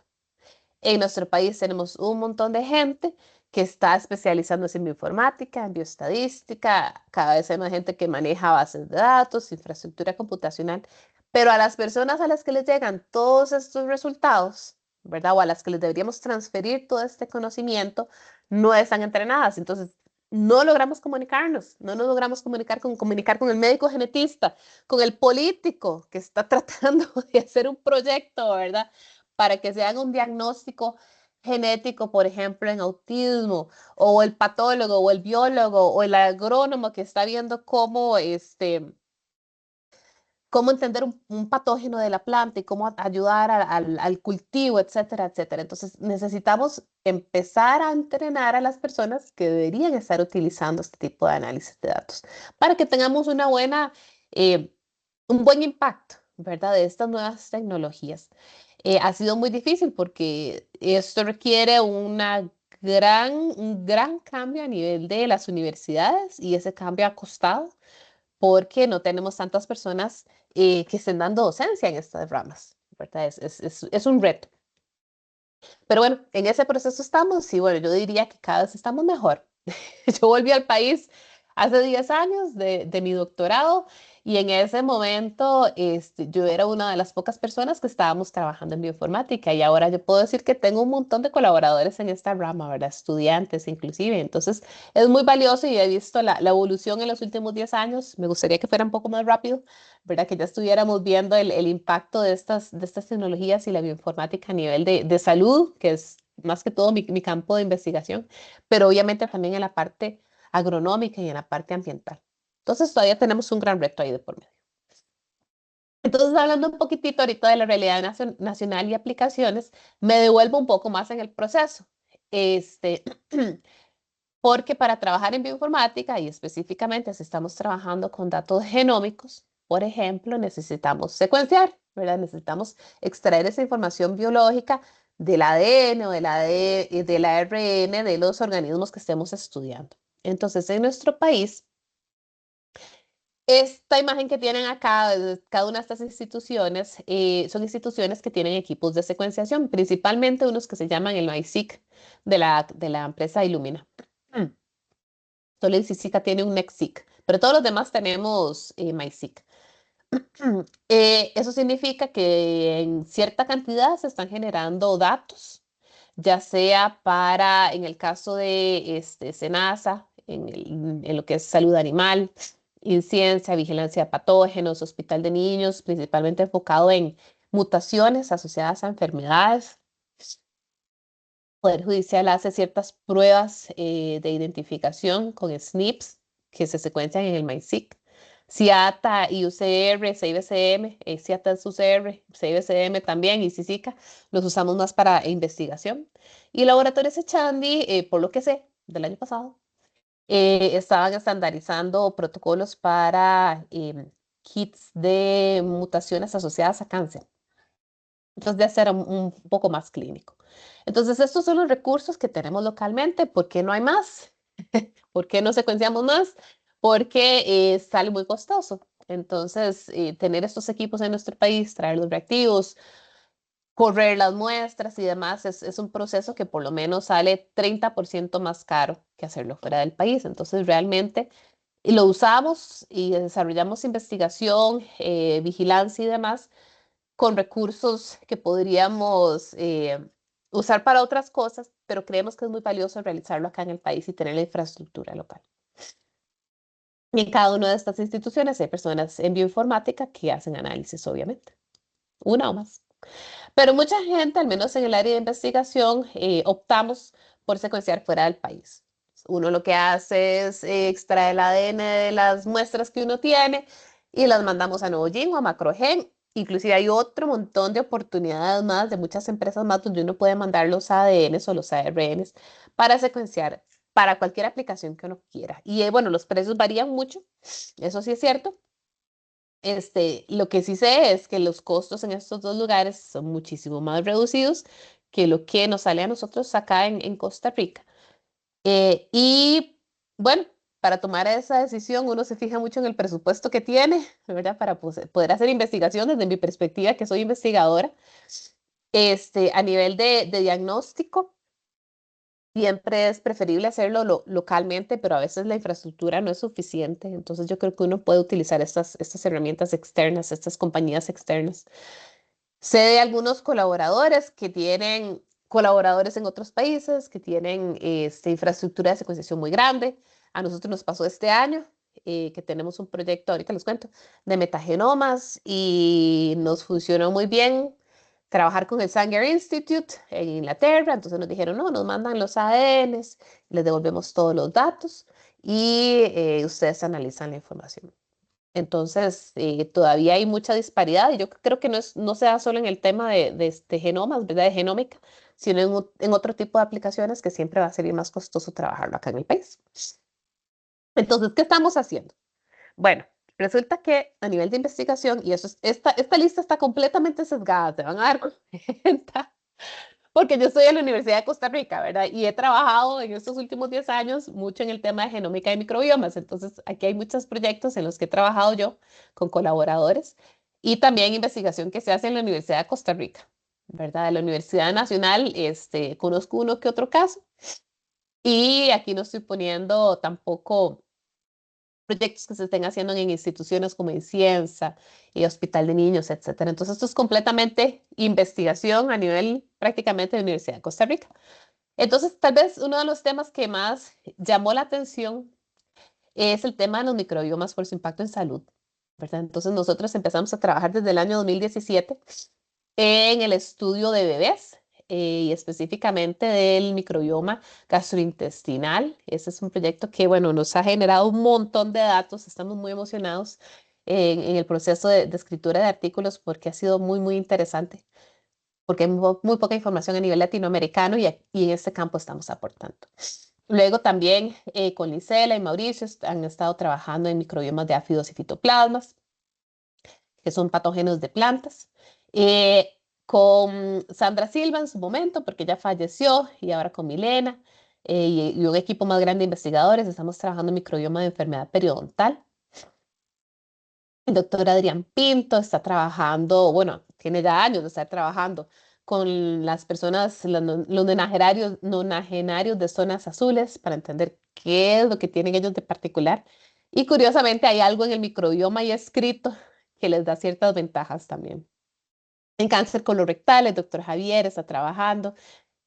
En nuestro país tenemos un montón de gente que está especializándose en bioinformática, en bioestadística, cada vez hay más gente que maneja bases de datos, infraestructura computacional, pero a las personas a las que les llegan todos estos resultados, ¿verdad? O a las que les deberíamos transferir todo este conocimiento, no están entrenadas. Entonces, no logramos comunicarnos, no nos logramos comunicar con el médico genetista, con el político que está tratando de hacer un proyecto, ¿verdad? Para que se haga un diagnóstico genético, por ejemplo, en autismo, o el patólogo, o el biólogo, o el agrónomo que está viendo cómo entender un patógeno de la planta y cómo ayudar al cultivo, etcétera, etcétera. Entonces, necesitamos empezar a entrenar a las personas que deberían estar utilizando este tipo de análisis de datos para que tengamos eh, un buen impacto, ¿verdad? De estas nuevas tecnologías. Ha sido muy difícil porque esto requiere un gran cambio a nivel de las universidades y ese cambio ha costado porque no tenemos tantas personas que estén dando docencia en estas ramas, ¿verdad? Es un reto. Pero bueno, en ese proceso estamos y bueno, yo diría que cada vez estamos mejor. Yo volví al país hace 10 años de mi doctorado y en ese momento yo era una de las pocas personas que estábamos trabajando en bioinformática y ahora yo puedo decir que tengo un montón de colaboradores en esta rama, ¿verdad? Estudiantes inclusive. Entonces es muy valioso y he visto la evolución en los últimos 10 años. Me gustaría que fuera un poco más rápido, ¿verdad? Que ya estuviéramos viendo el impacto de estas tecnologías y la bioinformática a nivel de salud, que es más que todo mi campo de investigación, pero obviamente también en la parte agronómica y en la parte ambiental. Entonces todavía tenemos un gran reto ahí de por medio. Entonces, hablando un poquitito ahorita de la realidad nacional y aplicaciones, me devuelvo un poco más en el proceso. Este, porque para trabajar en bioinformática y específicamente si estamos trabajando con datos genómicos, por ejemplo, necesitamos secuenciar, ¿verdad? Necesitamos extraer esa información biológica del ADN o del ARN de los organismos que estemos estudiando. Entonces, en nuestro país Esta imagen que tienen acá, cada una de estas instituciones, son instituciones que tienen equipos de secuenciación, principalmente unos que se llaman el MySeq de la empresa Illumina. Solo el CICICA tiene un NextSeq, pero todos los demás tenemos MySeq. Eso significa que en cierta cantidad se están generando datos, ya sea para, en el caso de SENASA, en lo que es salud animal, ciencia, vigilancia de patógenos, hospital de niños, principalmente enfocado en mutaciones asociadas a enfermedades. El Poder Judicial hace ciertas pruebas de identificación con SNPs que se secuencian en el MySeq. CIATA y UCR, CIBCM, CIATA es UCR, CIBCM también y CICICA los usamos más para investigación. Y Laboratorios Echandi, por lo que sé, del año pasado, estaban estandarizando protocolos para kits de mutaciones asociadas a cáncer. Entonces, de hacer un poco más clínico. Entonces, estos son los recursos que tenemos localmente. ¿Por qué no hay más? ¿Por qué no secuenciamos más? Porque sale muy costoso. Entonces, tener estos equipos en nuestro país, traer los reactivos, correr las muestras y demás, es un proceso que por lo menos sale 30% más caro que hacerlo fuera del país. Entonces, realmente lo usamos y desarrollamos investigación, vigilancia y demás con recursos que podríamos usar para otras cosas, pero creemos que es muy valioso realizarlo acá en el país y tener la infraestructura local. Y en cada una de estas instituciones hay personas en bioinformática que hacen análisis, obviamente, una o más. Pero mucha gente, al menos en el área de investigación, optamos por secuenciar fuera del país. Uno lo que hace es extraer el ADN de las muestras que uno tiene y las mandamos a Novogene o a Macrogen. Inclusive hay otro montón de oportunidades más de muchas empresas más donde uno puede mandar los ADNs o los ARNs para secuenciar para cualquier aplicación que uno quiera. Y bueno, los precios varían mucho, eso sí es cierto. Lo que sí sé es que los costos en estos dos lugares son muchísimo más reducidos que lo que nos sale a nosotros acá en Costa Rica. Y bueno, para tomar esa decisión uno se fija mucho en el presupuesto que tiene, ¿verdad? Para poder hacer investigación desde mi perspectiva, que soy investigadora, a nivel de diagnóstico. Siempre es preferible hacerlo localmente, pero a veces la infraestructura no es suficiente. Entonces yo creo que uno puede utilizar estas herramientas externas, estas compañías externas. Sé de algunos colaboradores que tienen colaboradores en otros países, que tienen infraestructura de secuenciación muy grande. A nosotros nos pasó este año que tenemos un proyecto, ahorita les cuento, de metagenomas y nos funcionó muy bien trabajar con el Sanger Institute en Inglaterra. Entonces nos dijeron, no, nos mandan los ADNs, les devolvemos todos los datos y ustedes analizan la información. Entonces, todavía hay mucha disparidad y yo creo que no se da solo en el tema de genomas, ¿verdad? De genómica, sino en otro tipo de aplicaciones que siempre va a ser más costoso trabajarlo acá en el país. Entonces, ¿qué estamos haciendo? Bueno, resulta que a nivel de investigación, y esta lista está completamente sesgada, se van a dar cuenta, porque yo estoy en la Universidad de Costa Rica, ¿verdad? Y he trabajado en estos últimos 10 años mucho en el tema de genómica y microbiomas. Entonces, aquí hay muchos proyectos en los que he trabajado yo con colaboradores y también investigación que se hace en la Universidad de Costa Rica, ¿verdad? De la Universidad Nacional, conozco uno que otro caso y aquí no estoy poniendo tampoco proyectos que se estén haciendo en instituciones como en Ciencia y Hospital de Niños, etcétera. Entonces, esto es completamente investigación a nivel prácticamente de la Universidad de Costa Rica. Entonces, tal vez uno de los temas que más llamó la atención es el tema de los microbiomas por su impacto en salud, ¿verdad? Entonces, nosotros empezamos a trabajar desde el año 2017 en el estudio de bebés y específicamente del microbioma gastrointestinal. Ese es un proyecto que, bueno, nos ha generado un montón de datos. Estamos muy emocionados en el proceso de escritura de artículos porque ha sido muy, muy interesante, porque hay muy poca información a nivel latinoamericano y en este campo estamos aportando. Luego también con Lisela y Mauricio han estado trabajando en microbiomas de áfidos y fitoplasmas, que son patógenos de plantas. Con Sandra Silva en su momento, porque ella falleció, y ahora con Milena y un equipo más grande de investigadores, estamos trabajando en microbioma de enfermedad periodontal. El doctor Adrián Pinto está trabajando, bueno, tiene ya años de estar trabajando con las personas, los nonagenarios de zonas azules para entender qué es lo que tienen ellos de particular. Y curiosamente hay algo en el microbioma y escrito que les da ciertas ventajas también. En cáncer colorectal, el doctor Javier está trabajando.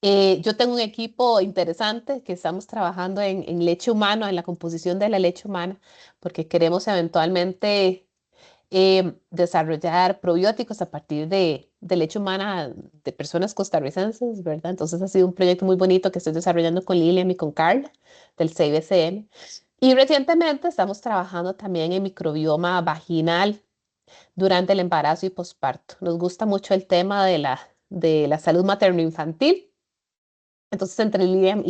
Yo tengo un equipo interesante que estamos trabajando en leche humana, en la composición de la leche humana, porque queremos eventualmente desarrollar probióticos a partir de leche humana de personas costarricenses, ¿verdad? Entonces ha sido un proyecto muy bonito que estoy desarrollando con Lilian y con Carla del CIBCM. Y recientemente estamos trabajando también en microbioma vaginal durante el embarazo y posparto. Nos gusta mucho el tema de la salud materno-infantil. Entonces, entre Lilian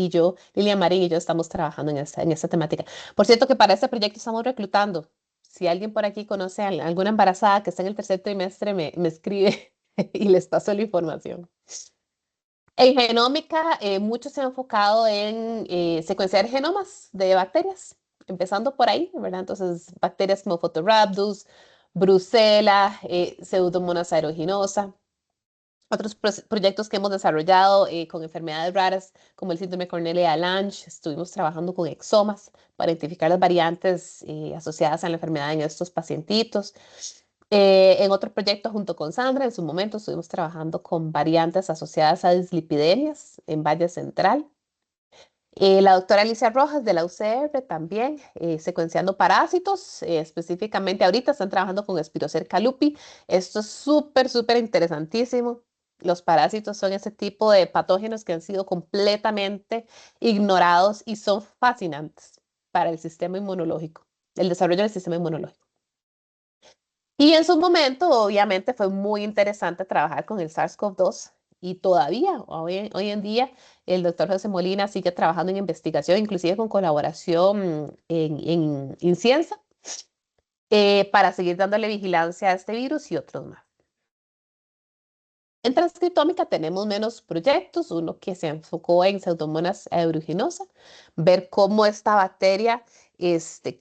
Marín y yo estamos trabajando en esta temática. Por cierto, que para este proyecto estamos reclutando. Si alguien por aquí conoce a alguna embarazada que está en el tercer trimestre, me escribe y les paso la información. En genómica, mucho se ha enfocado en secuenciar genomas de bacterias, empezando por ahí, ¿verdad? Entonces, bacterias como Photorhabdus, Brucella, Pseudomonas aeruginosa. Otros proyectos que hemos desarrollado con enfermedades raras como el síndrome Cornelia-Lange, estuvimos trabajando con exomas para identificar las variantes asociadas a la enfermedad en estos pacientitos. En otro proyecto junto con Sandra, en su momento estuvimos trabajando con variantes asociadas a dislipidemias en Valle Central. La doctora Alicia Rojas de la UCR también, secuenciando parásitos, específicamente ahorita están trabajando con Spirocerca lupi. Esto es súper, súper interesantísimo. Los parásitos son ese tipo de patógenos que han sido completamente ignorados y son fascinantes para el sistema inmunológico, el desarrollo del sistema inmunológico. Y en su momento, obviamente, fue muy interesante trabajar con el SARS-CoV-2 y todavía, hoy en día, el doctor José Molina sigue trabajando en investigación, inclusive con colaboración en Inciensa, para seguir dándole vigilancia a este virus y otros más. En transcriptómica tenemos menos proyectos, uno que se enfocó en Pseudomonas aeruginosa, ver cómo esta bacteria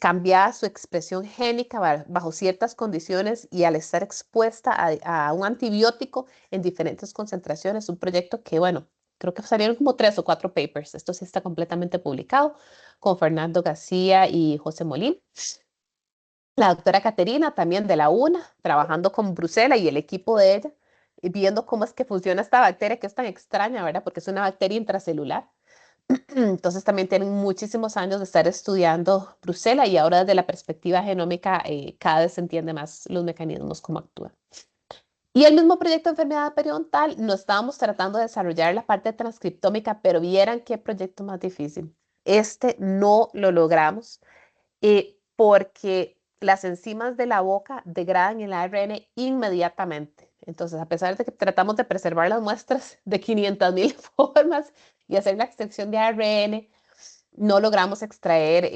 cambia su expresión génica bajo ciertas condiciones y al estar expuesta a un antibiótico en diferentes concentraciones. Un proyecto que, bueno, creo que salieron como 3 o 4 papers. Esto sí está completamente publicado con Fernando García y José Molín. La doctora Caterina, también de la UNA, trabajando con Bruselas y el equipo de ella, y viendo cómo es que funciona esta bacteria que es tan extraña, ¿verdad? Porque es una bacteria intracelular. Entonces también tienen muchísimos años de estar estudiando Bruselas y ahora desde la perspectiva genómica cada vez se entiende más los mecanismos, cómo actúan. Y el mismo proyecto de enfermedad periodontal, no estábamos tratando de desarrollar la parte transcriptómica, pero vieran qué proyecto más difícil. Este no lo logramos porque las enzimas de la boca degradan el ARN inmediatamente. Entonces, a pesar de que tratamos de preservar las muestras de 500.000 formas y hacer la extracción de ARN, no logramos extraer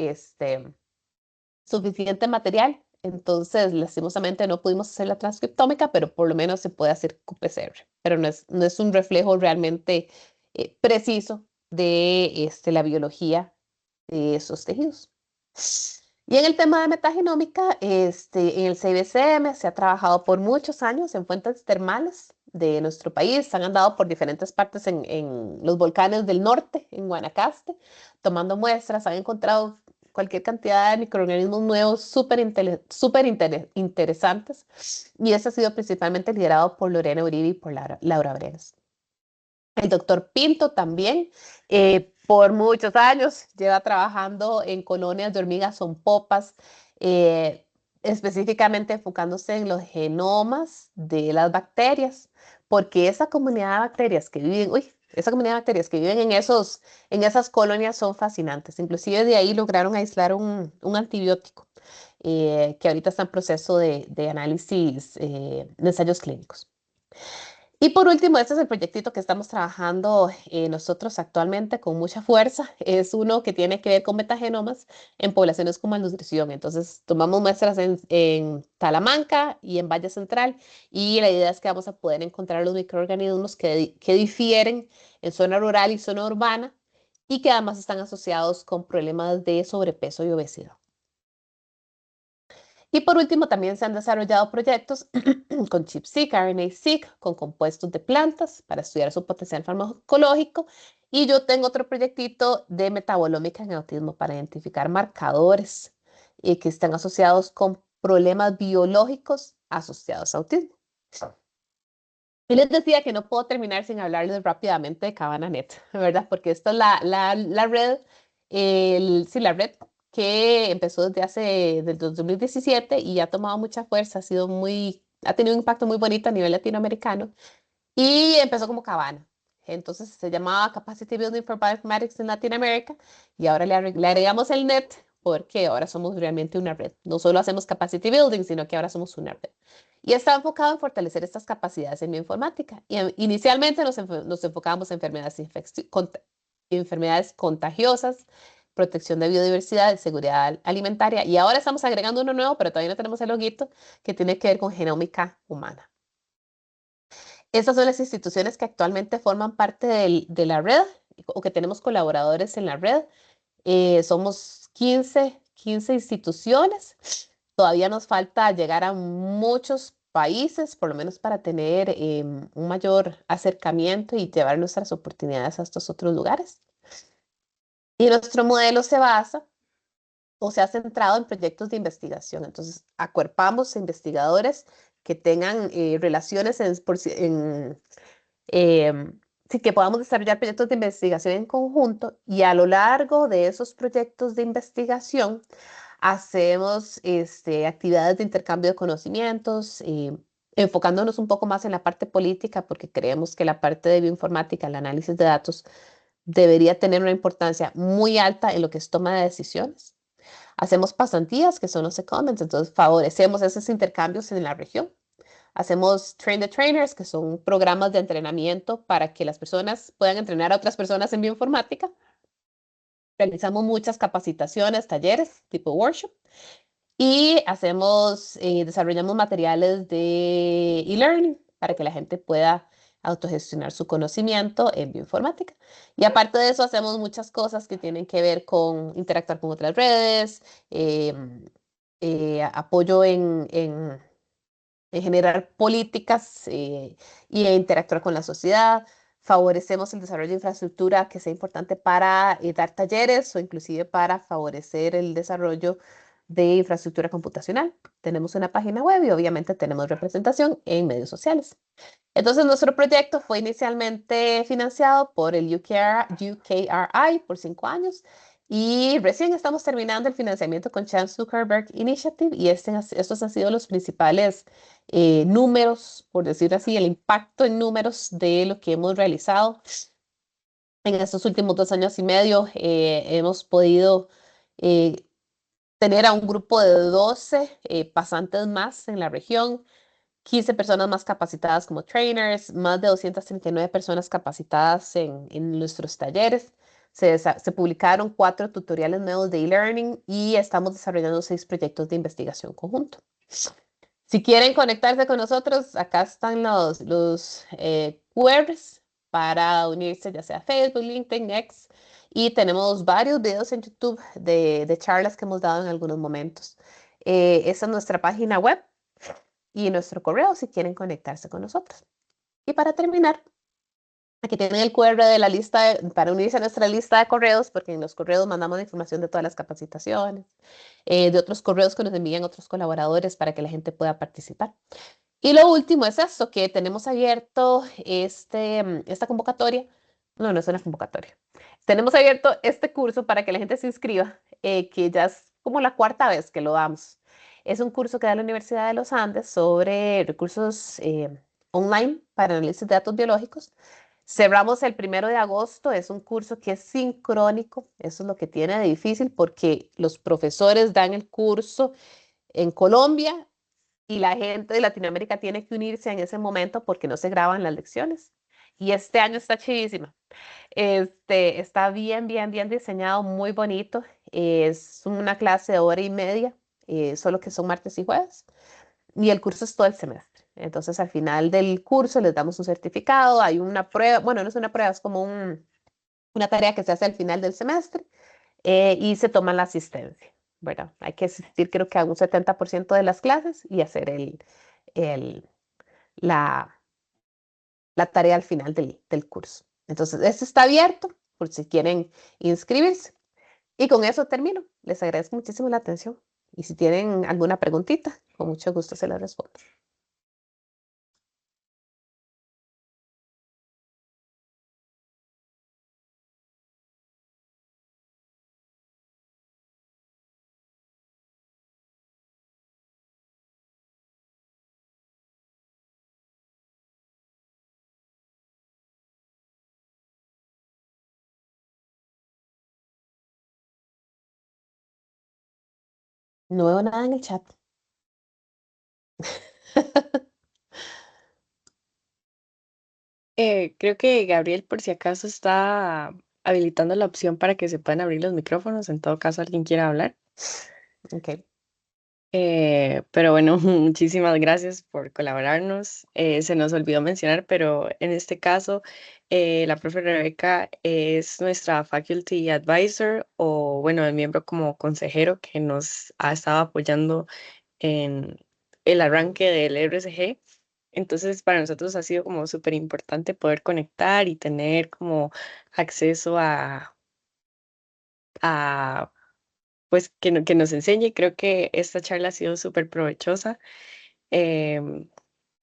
suficiente material. Entonces, lastimosamente no pudimos hacer la transcriptómica, pero por lo menos se puede hacer qPCR. Pero no es un reflejo realmente preciso de la biología de esos tejidos. Y en el tema de metagenómica, en el CIBCM se ha trabajado por muchos años en fuentes termales de nuestro país. Han andado por diferentes partes en los volcanes del norte, en Guanacaste, tomando muestras. Han encontrado cualquier cantidad de microorganismos nuevos súper interesantes. Y este ha sido principalmente liderado por Lorena Uribe y por Laura Brenes. El doctor Pinto también, por muchos años, lleva trabajando en colonias de hormigas sonpopas, específicamente enfocándose en los genomas de las bacterias, porque esa comunidad de bacterias que viven, esa comunidad de bacterias que viven en esas colonias son fascinantes. Inclusive de ahí lograron aislar un antibiótico que ahorita está en proceso de análisis de ensayos clínicos. Y por último, este es el proyectito que estamos trabajando nosotros actualmente con mucha fuerza. Es uno que tiene que ver con metagenomas en poblaciones con malnutrición. Entonces, tomamos muestras en Talamanca y en Valle Central y la idea es que vamos a poder encontrar los microorganismos que difieren en zona rural y zona urbana y que además están asociados con problemas de sobrepeso y obesidad. Y por último, también se han desarrollado proyectos con ChIP-seq, RNA-seq, con compuestos de plantas para estudiar su potencial farmacológico. Y yo tengo otro proyectito de metabolómica en autismo para identificar marcadores que están asociados con problemas biológicos asociados a autismo. Y les decía que no puedo terminar sin hablarles rápidamente de CabanaNet, ¿verdad? Porque esta es la red, sí, la red que empezó del 2017 y ha tomado mucha fuerza, ha tenido un impacto muy bonito a nivel latinoamericano y empezó como Cabana. Entonces se llamaba Capacity Building for Bioinformatics in Latin America y ahora le agregamos el net porque ahora somos realmente una red. No solo hacemos Capacity Building, sino que ahora somos una red. Y está enfocado en fortalecer estas capacidades en bioinformática. Y inicialmente nos enfocábamos en enfermedades contagiosas, protección de biodiversidad, seguridad alimentaria. Y ahora estamos agregando uno nuevo, pero todavía no tenemos el loguito, que tiene que ver con genómica humana. Estas son las instituciones que actualmente forman parte de la red o que tenemos colaboradores en la red. Somos 15 instituciones. Todavía nos falta llegar a muchos países, por lo menos para tener un mayor acercamiento y llevar nuestras oportunidades a estos otros lugares. Y nuestro modelo se basa o se ha centrado en proyectos de investigación. Entonces, acuerpamos investigadores que tengan relaciones sí, que podamos desarrollar proyectos de investigación en conjunto y a lo largo de esos proyectos de investigación hacemos actividades de intercambio de conocimientos, enfocándonos un poco más en la parte política porque creemos que la parte de bioinformática, el análisis de datos, debería tener una importancia muy alta en lo que es toma de decisiones. Hacemos pasantías, que son los secondments, entonces favorecemos esos intercambios en la región. Hacemos Train the Trainers, que son programas de entrenamiento para que las personas puedan entrenar a otras personas en bioinformática. Realizamos muchas capacitaciones, talleres, tipo workshop. Y desarrollamos materiales de e-learning para que la gente pueda autogestionar su conocimiento en bioinformática. Y aparte de eso, hacemos muchas cosas que tienen que ver con interactuar con otras redes, apoyo en generar políticas y interactuar con la sociedad. Favorecemos el desarrollo de infraestructura que sea importante para dar talleres o inclusive para favorecer el desarrollo de infraestructura computacional. Tenemos una página web y obviamente tenemos representación en medios sociales. Entonces, nuestro proyecto fue inicialmente financiado por el UKRI por 5 años y recién estamos terminando el financiamiento con Chan Zuckerberg Initiative y estos han sido los principales números, por decir así, el impacto en números de lo que hemos realizado. En estos últimos 2 años y medio hemos podido eh, tener a un grupo de 12 pasantes más en la región, 15 personas más capacitadas como trainers, más de 239 personas capacitadas en nuestros talleres. Se publicaron 4 tutoriales nuevos de e-learning y estamos desarrollando 6 proyectos de investigación conjunto. Si quieren conectarse con nosotros, acá están los QRs para unirse, ya sea Facebook, LinkedIn, X, y tenemos varios videos en YouTube de charlas que hemos dado en algunos momentos. Esa es nuestra página web y nuestro correo si quieren conectarse con nosotros. Y para terminar, aquí tienen el QR de la lista para unirse a nuestra lista de correos, porque en los correos mandamos la información de todas las capacitaciones, de otros correos que nos envían otros colaboradores para que la gente pueda participar. Y lo último es esto, que tenemos abierto esta convocatoria. No, no es una convocatoria. Tenemos abierto este curso para que la gente se inscriba, que ya es como la 4ª vez que lo damos. Es un curso que da la Universidad de los Andes sobre recursos online para análisis de datos biológicos. Cerramos el 1 de agosto, es un curso que es sincrónico, eso es lo que tiene de difícil porque los profesores dan el curso en Colombia y la gente de Latinoamérica tiene que unirse en ese momento porque no se graban las lecciones. Y este año está chidísima. Está bien, bien, bien diseñado, muy bonito. Es una clase de 1 hora y media, solo que son martes y jueves. Y el curso es todo el semestre. Entonces, al final del curso les damos un certificado, hay una prueba, bueno, no es una prueba, es como una tarea que se hace al final del semestre y se toma la asistencia. ¿verdad? Hay que asistir creo que a un 70% de las clases y hacer el, la, la tarea al final del curso. Entonces, esto está abierto por si quieren inscribirse. Y con eso termino. Les agradezco muchísimo la atención. Y si tienen alguna preguntita, con mucho gusto se la respondo. No veo nada en el chat. Creo que Gabriel, por si acaso, está habilitando la opción para que se puedan abrir los micrófonos. En todo caso, alguien quiera hablar. Ok. Pero bueno, muchísimas gracias por colaborarnos. Se nos olvidó mencionar, pero en este caso, la profe Rebeca es nuestra Faculty Advisor o, bueno, el miembro como consejero que nos ha estado apoyando en el arranque del RSG. Entonces, para nosotros ha sido como súper importante poder conectar y tener como acceso a pues que nos enseñe. Creo que esta charla ha sido súper provechosa. Em,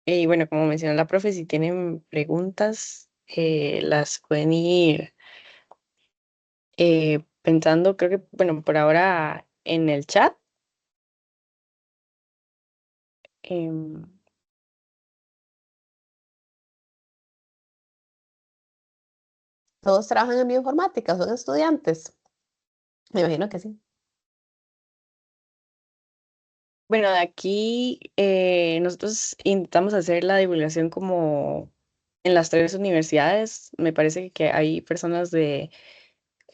y bueno, como mencionó la profe, si tienen preguntas, las pueden ir pensando, creo que, bueno, por ahora en el chat. em, ¿Todos trabajan en bioinformática? ¿Son estudiantes? Me imagino que sí. bueno, de aquí nosotros intentamos hacer la divulgación como en las tres universidades. Me parece que hay personas de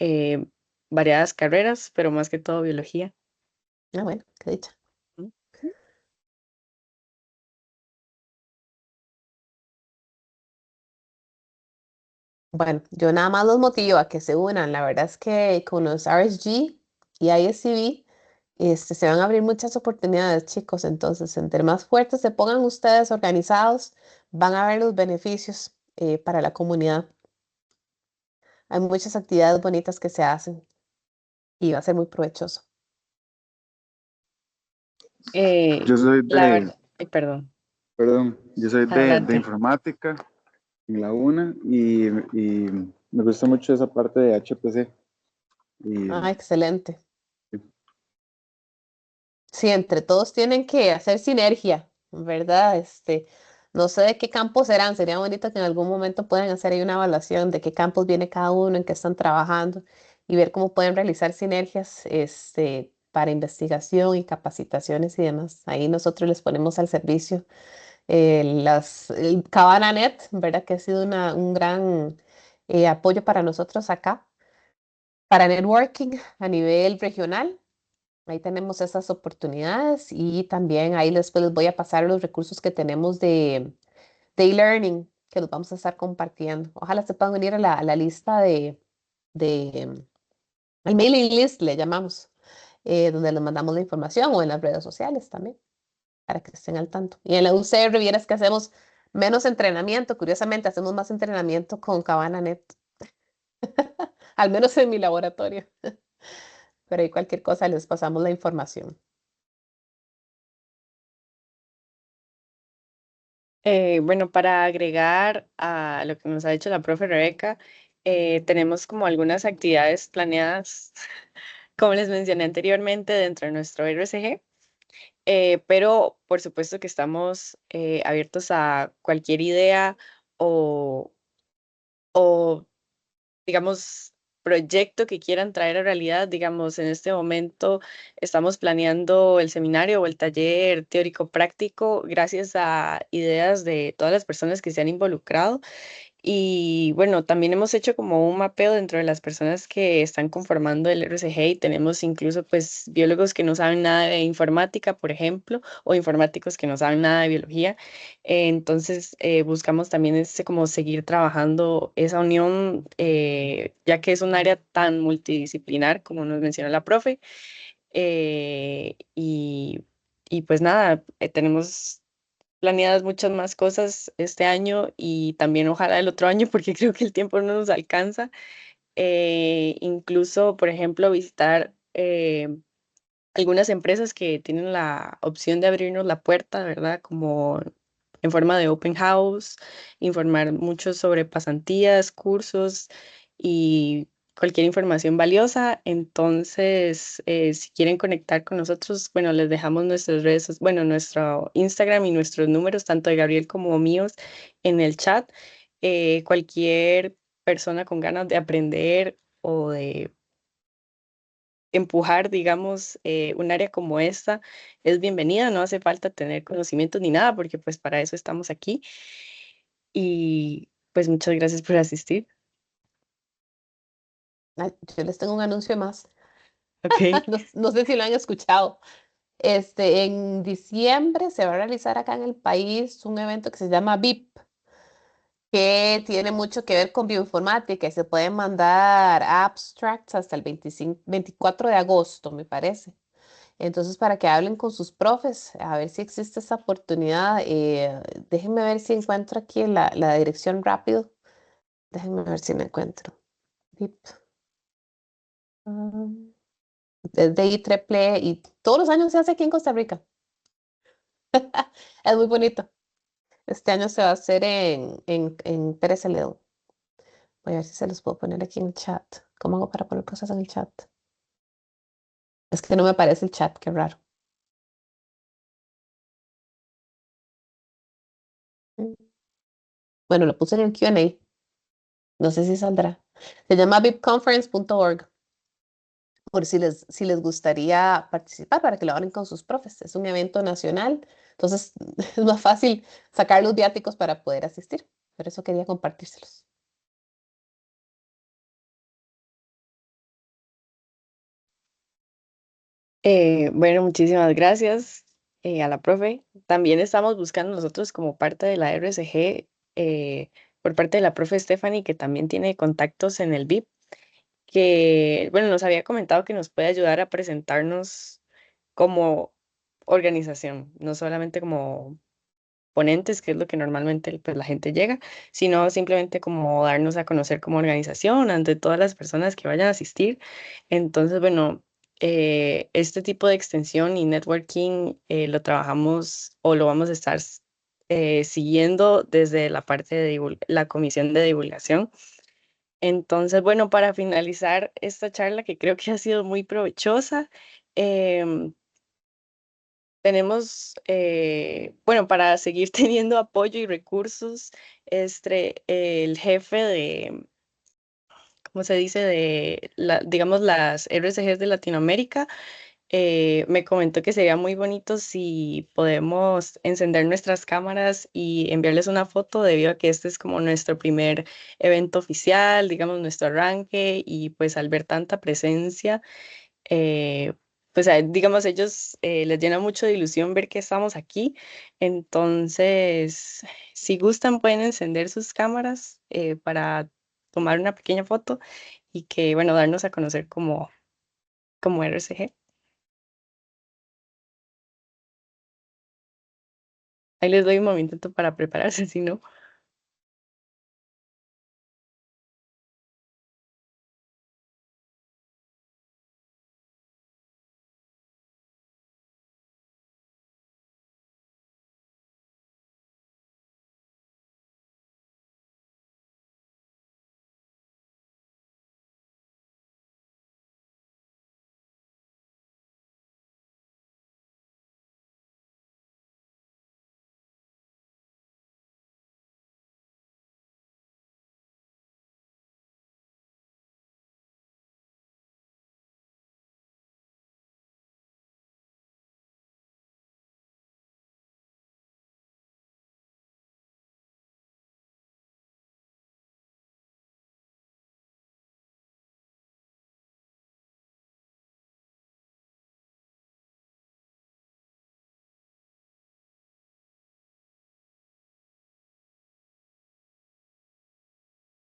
eh, variadas carreras, pero más que todo biología. Ah, bueno, qué dicha. Bueno, yo nada más los motivo a que se unan. La verdad es que con los RSG y ISCB se van a abrir muchas oportunidades, chicos. Entonces, entre más fuertes se pongan ustedes organizados, van a ver los beneficios para la comunidad. Hay muchas actividades bonitas que se hacen y va a ser muy provechoso. Eh, Yo soy la de, verdad, ay, perdón, perdón, yo soy de adelante. informática en la UNA y me gusta mucho esa parte de HPC. Y Ah, excelente. Sí, entre todos tienen que hacer sinergia, ¿verdad? No sé de qué campos serán, sería bonito que en algún momento puedan hacer ahí una evaluación de qué campos viene cada uno, en qué están trabajando y ver cómo pueden realizar sinergias, para investigación y capacitaciones y demás. Ahí nosotros les ponemos al servicio el Cabana.net, ¿verdad? Que ha sido un gran apoyo para nosotros acá, para networking a nivel regional. Ahí tenemos esas oportunidades y también ahí después les voy a pasar los recursos que tenemos de e-learning que los vamos a estar compartiendo. Ojalá se puedan unir a la lista de al mailing list, le llamamos, donde les mandamos la información o en las redes sociales también, para que estén al tanto. Y en la UCR vieras que hacemos menos entrenamiento, curiosamente hacemos más entrenamiento con Cabana.net, al menos en mi laboratorio, pero ahí cualquier cosa les pasamos la información. Bueno, para agregar a lo que nos ha dicho la profe Rebeca, tenemos como algunas actividades planeadas, como les mencioné anteriormente, dentro de nuestro RSG, pero por supuesto que estamos abiertos a cualquier idea o, o digamos, proyecto que quieran traer a realidad. Digamos, en este momento estamos planeando el seminario o el taller teórico práctico gracias a ideas de todas las personas que se han involucrado. Y bueno, también hemos hecho como un mapeo dentro de las personas que están conformando el RCG y tenemos incluso pues biólogos que no saben nada de informática, por ejemplo, o informáticos que no saben nada de biología. Entonces buscamos también como seguir trabajando esa unión, ya que es un área tan multidisciplinar como nos mencionó la profe. Y pues nada, tenemos planeadas muchas más cosas este año y también ojalá el otro año porque creo que el tiempo no nos alcanza. Incluso, por ejemplo, visitar algunas empresas que tienen la opción de abrirnos la puerta, ¿verdad? Como en forma de open house, informar mucho sobre pasantías, cursos y cualquier información valiosa. Entonces, si quieren conectar con nosotros, bueno, les dejamos nuestras redes, bueno, nuestro Instagram y nuestros números, tanto de Gabriel como míos, en el chat. Cualquier persona con ganas de aprender o de empujar, digamos, un área como esta es bienvenida, no hace falta tener conocimientos ni nada, porque pues para eso estamos aquí. Y pues muchas gracias por asistir. Ay, yo les tengo un anuncio más. Ok. No, no sé si lo han escuchado. En diciembre se va a realizar acá en el país un evento que se llama VIP, que tiene mucho que ver con bioinformática y se pueden mandar abstracts hasta el 24 de agosto, me parece. Entonces, para que hablen con sus profes, a ver si existe esa oportunidad. Déjenme ver si encuentro aquí la dirección rápido. Déjenme ver si la encuentro. VIP. ah, Es de IEEE y todos los años se hace aquí en Costa Rica. Es muy bonito. Este año se va a hacer en Pérez Celedón. Voy a ver si se los puedo poner aquí en el chat. ¿Cómo hago para poner cosas en el chat? Es que no me aparece el chat, qué raro. Mm. Bueno, lo puse en el Q&A. No sé si saldrá. Se llama vipconference.org. Por si les gustaría participar para que lo hagan con sus profes. Es un evento nacional, entonces es más fácil sacar los viáticos para poder asistir. Por eso quería compartírselos. Bueno, muchísimas gracias a la profe. También estamos buscando nosotros como parte de la RSG, por parte de la profe Stephanie, que también tiene contactos en el VIP, que, bueno, nos había comentado que nos puede ayudar a presentarnos como organización, no solamente como ponentes, que es lo que normalmente pues, la gente llega, sino simplemente como darnos a conocer como organización ante todas las personas que vayan a asistir. Entonces, bueno, este tipo de extensión y networking lo trabajamos o lo vamos a estar siguiendo desde la parte de la comisión de divulgación. Entonces, bueno, para finalizar esta charla que creo que ha sido muy provechosa, em, tenemos, bueno, para seguir teniendo apoyo y recursos, el jefe de, ¿cómo se dice? De, digamos, las RSGs de Latinoamérica, me comentó que sería muy bonito si podemos encender nuestras cámaras y enviarles una foto, debido a que este es como nuestro primer evento oficial, digamos, nuestro arranque, y pues al ver tanta presencia, pues digamos, ellos les llena mucho de ilusión ver que estamos aquí. Entonces, si gustan, pueden encender sus cámaras para tomar una pequeña foto y que, bueno, darnos a conocer como RSG. Ahí les doy un momento para prepararse, si no.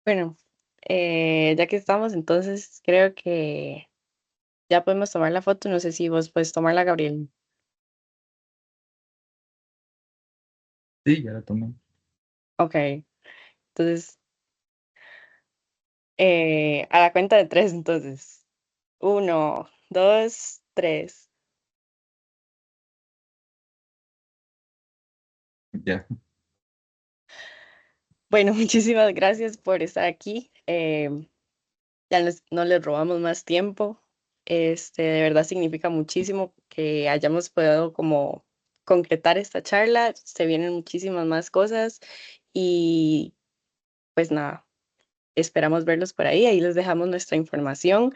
Bueno, ya que estamos, entonces creo que Ya podemos tomar la foto, no sé si vos puedes tomarla, Gabriel. Sí, ya la tomé. Ok, entonces, a la cuenta de tres, entonces. Uno, dos, tres. Ya. Bueno, muchísimas gracias por estar aquí. Ya no les robamos más tiempo. De verdad significa muchísimo que hayamos podido como concretar esta charla. Se vienen muchísimas más cosas y pues nada, esperamos verlos por ahí. Ahí les dejamos nuestra información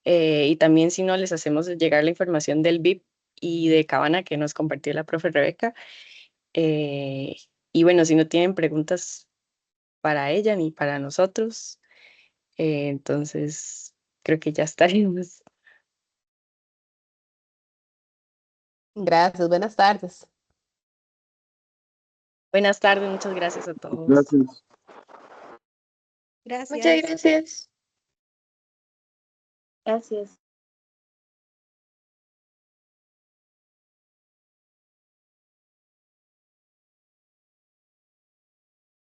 y también si no les hacemos llegar la información del VIP y de Cabana que nos compartió la profe Rebeca. Eh, y bueno, si no tienen preguntas para ella ni para nosotros, entonces creo que ya estaremos. Gracias, buenas tardes. Buenas tardes, muchas gracias a todos. Gracias. Muchas Gracias. gracias. Gracias.